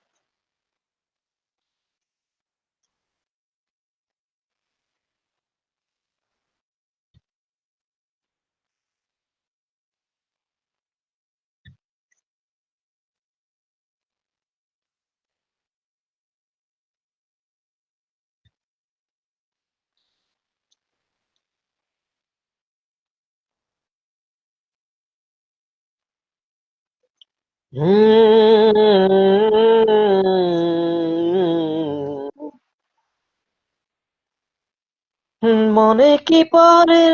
মনে কি পড়ে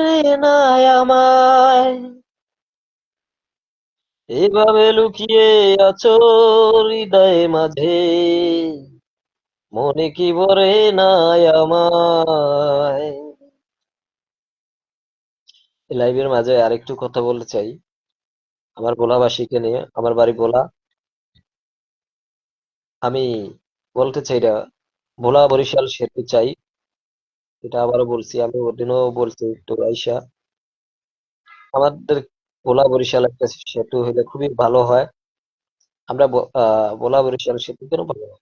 না আমায়, এভাবে লুকিয়ে আছো হৃদয়ে মাঝে। মনে কি পড়ে না আমায়। এই লাইভের মাঝে আরেকটু কথা বলতে চাই আমার ভোলাবাসীকে নিয়ে। আমার বাড়ি ভোলা। আমি বলতে চাই না, ভোলা বরিশাল সেতু চাই। এটা আবারও বলছি, আমি ওদিনও বলছি একটু আইসা। আমাদের ভোলা বরিশাল একটা সেতু হলে খুবই ভালো হয়। আমরা ভোলা বরিশাল সেতু কেন ভালো হয়?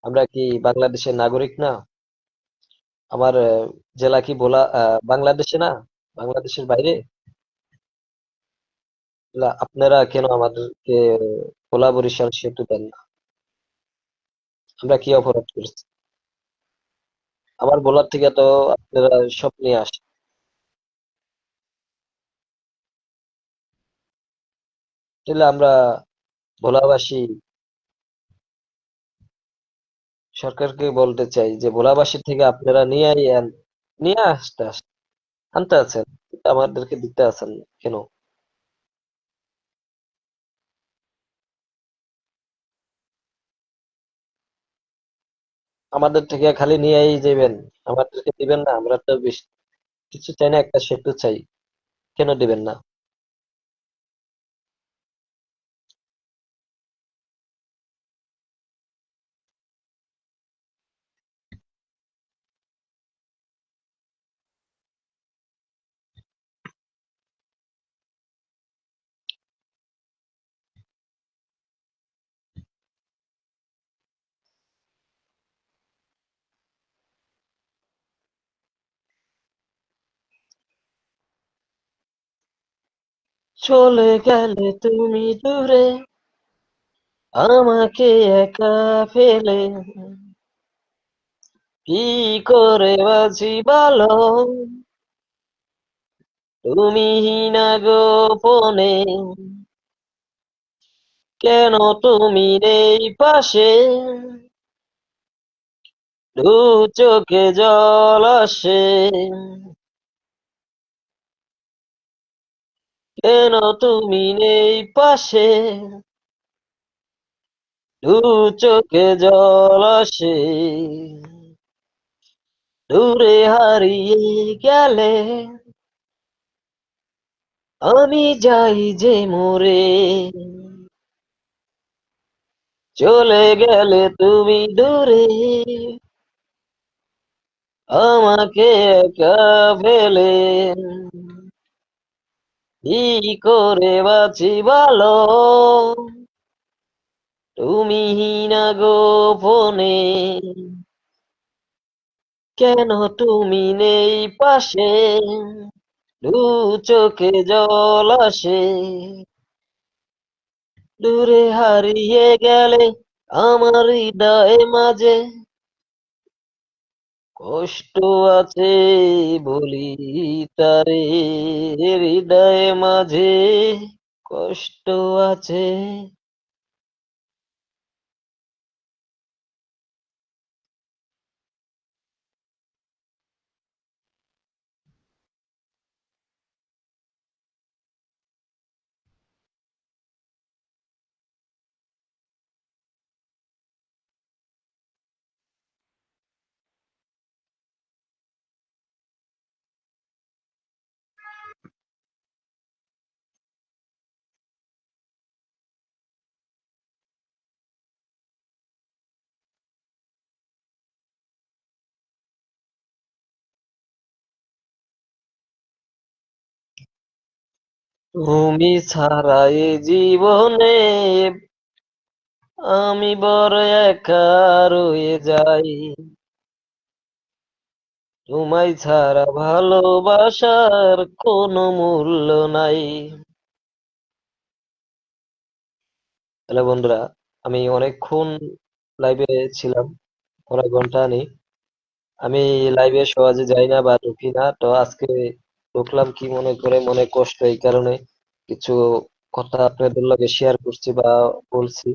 আমরা কি বাংলাদেশের নাগরিক না? আমার জেলা কি বাংলাদেশে না? বাংলাদেশের বাইরে? আপনারা কেন আমাদেরকে ভোলা বরিশাল সেতু দেন না? আমরা কি অপরাধ করেছি? আমার ভোলার থেকে তো আপনারা সব নিয়ে আসেন। তাহলে আমরা ভোলাবাসী সরকারকে বলতে চাই যে ভোলাবাসী থেকে আপনারা নিয়ে আনতে আছেন, কিন্তু আমাদেরকে দিতে আছেন না। কেন? আমাদের থেকে খালি নিয়েই যাবেন, আমাদেরকে দিবেন না? আমরা তো বেশি কিছু চাই না, একটা সেতু চাই। কেন দিবেন না? চলে গেলে তুমি দূরে, আমাকে একা ফেলে, কি করে বাঁচি বলো? তুমি না গোপনে, কেন তুমি নেই পাশে? দু চোখে জল আসে, কেন তুমি নেই পাশে? দু চোখে জল আসে, দূরে হারিয়ে গেলে আমি যাই যে মরে, চলে গেলে তুমি দূরে, আমাকে একা ফেলে কি করে বাঁচি ভালো, তুমি না গোপনে, কেন তুমি নেই পাশে, দু চোখে জল আসে, দূরে হারিয়ে গেলে আমার হৃদয় মাঝে কষ্ট আছে বলি তারে, হৃদয় মাঝে কষ্ট আছে। তুমি ছাড়া এ জীবনে আমি বড় একা রয়ে যাই, তোমায় ছাড়া ভালোবাসার কোনো মূল্য নাই। হ্যালো বন্ধুরা, আমি অনেকক্ষণ লাইভে ছিলাম, অনেক ঘন্টা নেই। আমি লাইভে সহজে যাই না বা ঢুকি না, তো আজকে ঢুকলাম কি মনে করে, মনে কষ্ট এই কারণে কিছু কথা আপনাদের লগে শেয়ার করছি বা বলছি,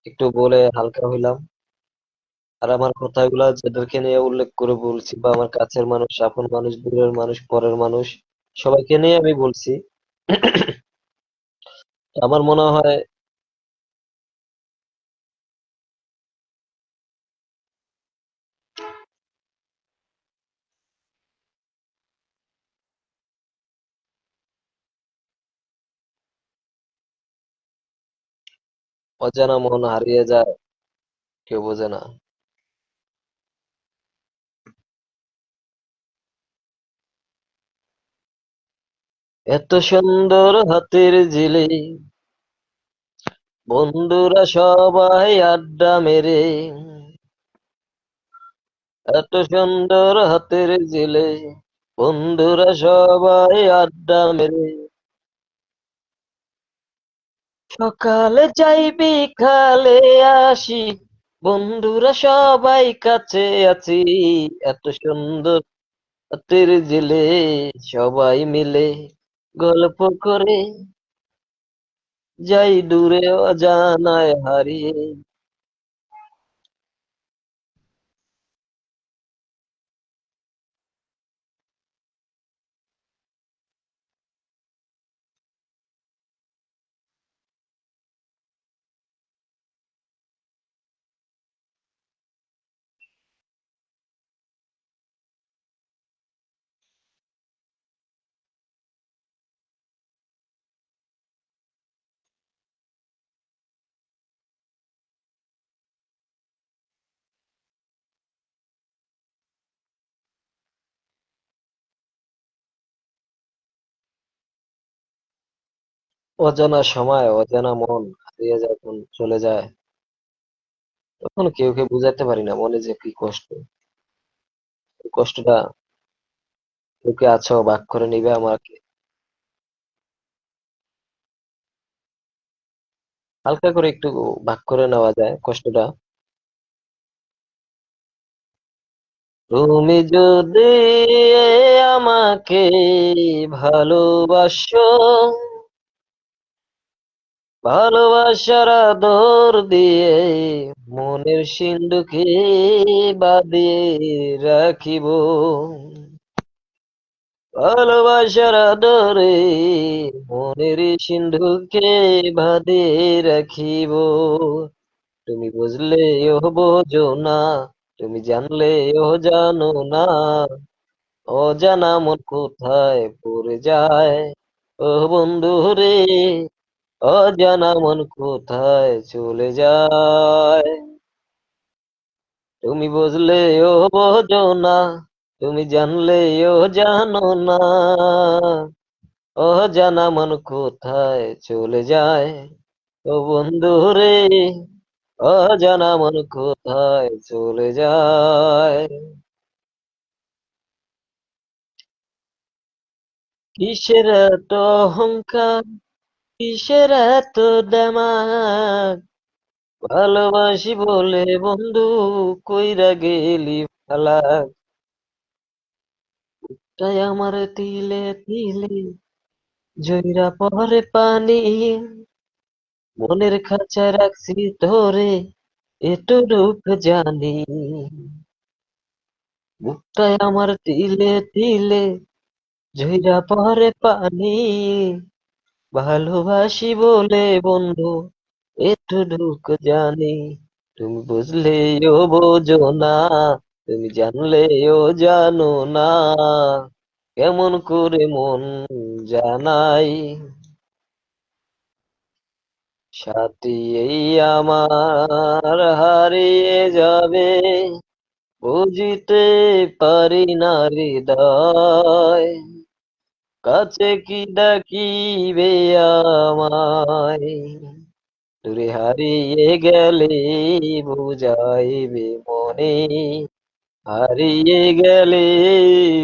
একটু বলে হালকা হইলাম। আর আমার কথাগুলা যাদেরকে নিয়ে উল্লেখ করে বলছি, বা আমার কাছের মানুষ, আপন মানুষ, দূরের মানুষ, পরের মানুষ, সবাইকে নিয়ে আমি বলছি। আমার মনে হয় অজানা মন হারিয়ে যায়, কেউ বোঝে না। এত সুন্দর হাতের জিলে বন্ধুরা সবাই আড্ডা মেরে, এত সুন্দর হাতের জিলে বন্ধুরা সবাই আড্ডা মেরে, সকালে যাই বিকালে আসি, বন্ধুরা সবাই কাছে আছি, এত সুন্দর হাতের জিলে সবাই মিলে গল্প করে যাই দূরে অজানায় হারিয়ে। অজানা সময়, অজানা মন হারিয়ে যখন চলে যায়, তখন কেউ কেউ বুঝাতে পারি না মনে যে কি কষ্ট। এই কষ্টটা কেউ কে আছো ভাগ করে নিবে আমাকে, হালকা করে একটু ভাগ করে নেওয়া যায় কষ্টটা। তুমি যদি আমাকে ভালোবাসো, ভালোবাসার আদর দিয়ে মনের সিন্ধুকে বাঁধিয়ে রাখিব, ভালোবাসার আদরে মনের সিন্ধুকে বাঁধিয়ে রাখিব। তুমি বুঝলে ও বোঝো না, তুমি জানলে ও জানো না, অজানা মন কোথায় পড়ে যায়, ও বন্ধু রে, অজানা মন কোথায় চলে যায়, তুমি বুঝলেও বোঝো না, তুমি জানলেও জানো না, অজানা মন কোথায় চলে যায়, ও বন্ধু রে, অজানা মন কোথায় চলে যায়। কিসের এত অহংকার, কিসের এত দেমাক, ভালোবাসি বলে বন্ধু কইরা গেলি ফালাক, তাই আমার তিলে তিলে জইরা পরে পানি, মনের খাঁচায় রাখছি ধরে এটুক জানি, বুকটায় আমার তিলে তিলে জইরা পরে পানি, ভালোবাসি বলে বন্ধু এটুক জানি, তুমি বুঝলেও বোঝো না, তুমি জানলেও জানো না, কেমন করে মন জানাই, সাথী এই আমার হারিয়ে যাবে, বুঝিতে পারি না হৃদয়, কাছে কি ডাকিবে আমায়, দূরে হারিয়ে গেলে বুঝাইবে মনে, হারিয়ে গেলে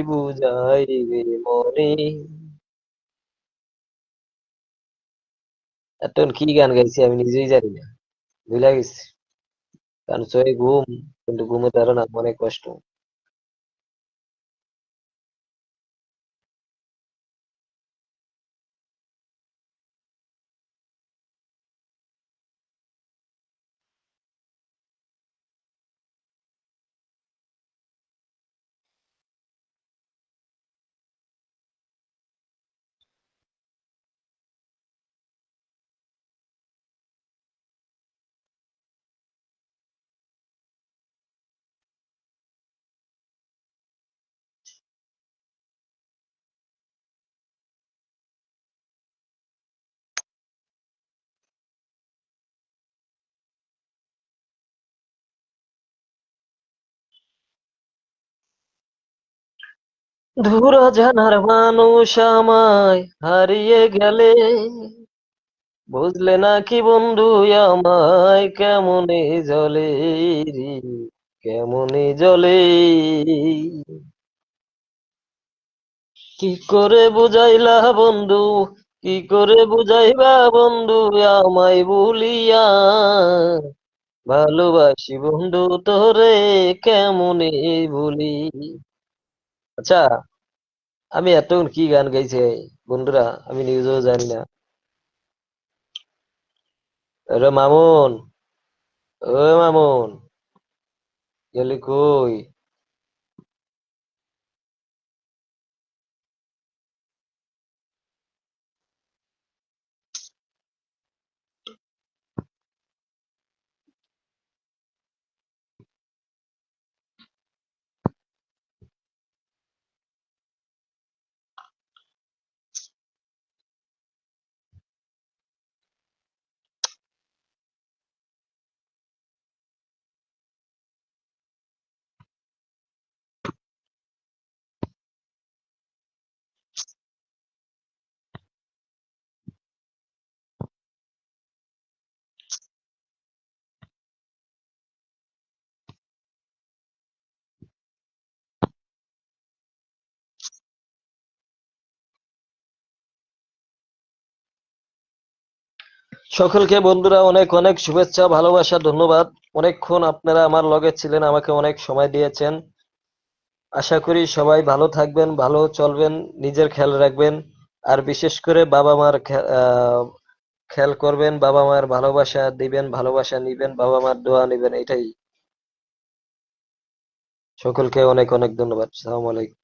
বুঝাইবে মনে। এতক্ষণ কি গান গাইছি আমি নিজেই জানি না, ভুলে গেছি। কারণ চোখে ঘুম, কিন্তু ঘুমোতে পারো না, অনেক কষ্ট। দূর জানার মানুষ আমায় হারিয়ে গেলে, বুঝলে নাকি বন্ধু আমায় কেমনে জলে রে, কেমনে জলে, কি করে বুঝাইলা বন্ধু, কি করে বুঝাইবা বন্ধু আমায় ভুলিয়া, ভালোবাসি বন্ধু তোরে কেমনে ভুলি। আচ্ছা, আমি এতক্ষণ কি গান গাইছে বন্ধুরা, আমি নিজেও জানি না। আরে মামুন, ও মামুন, গেলি কই? সকলকে বন্ধুরা অনেক অনেক শুভেচ্ছা, ভালোবাসা, ধন্যবাদ। অনেকক্ষণ আপনারা আমার লগে ছিলেন, আমাকে অনেক সময় দিয়েছেন। আশা করি সবাই ভালো থাকবেন, ভালো চলবেন, নিজের খেয়াল রাখবেন। আর বিশেষ করে বাবা মার খেয়াল করবেন, বাবা মার ভালোবাসা দিবেন, ভালোবাসা নিবেন, বাবা মার দোয়া নিবেন, এটাই। সকলকে অনেক অনেক ধন্যবাদ। সালাম আলাইকুম।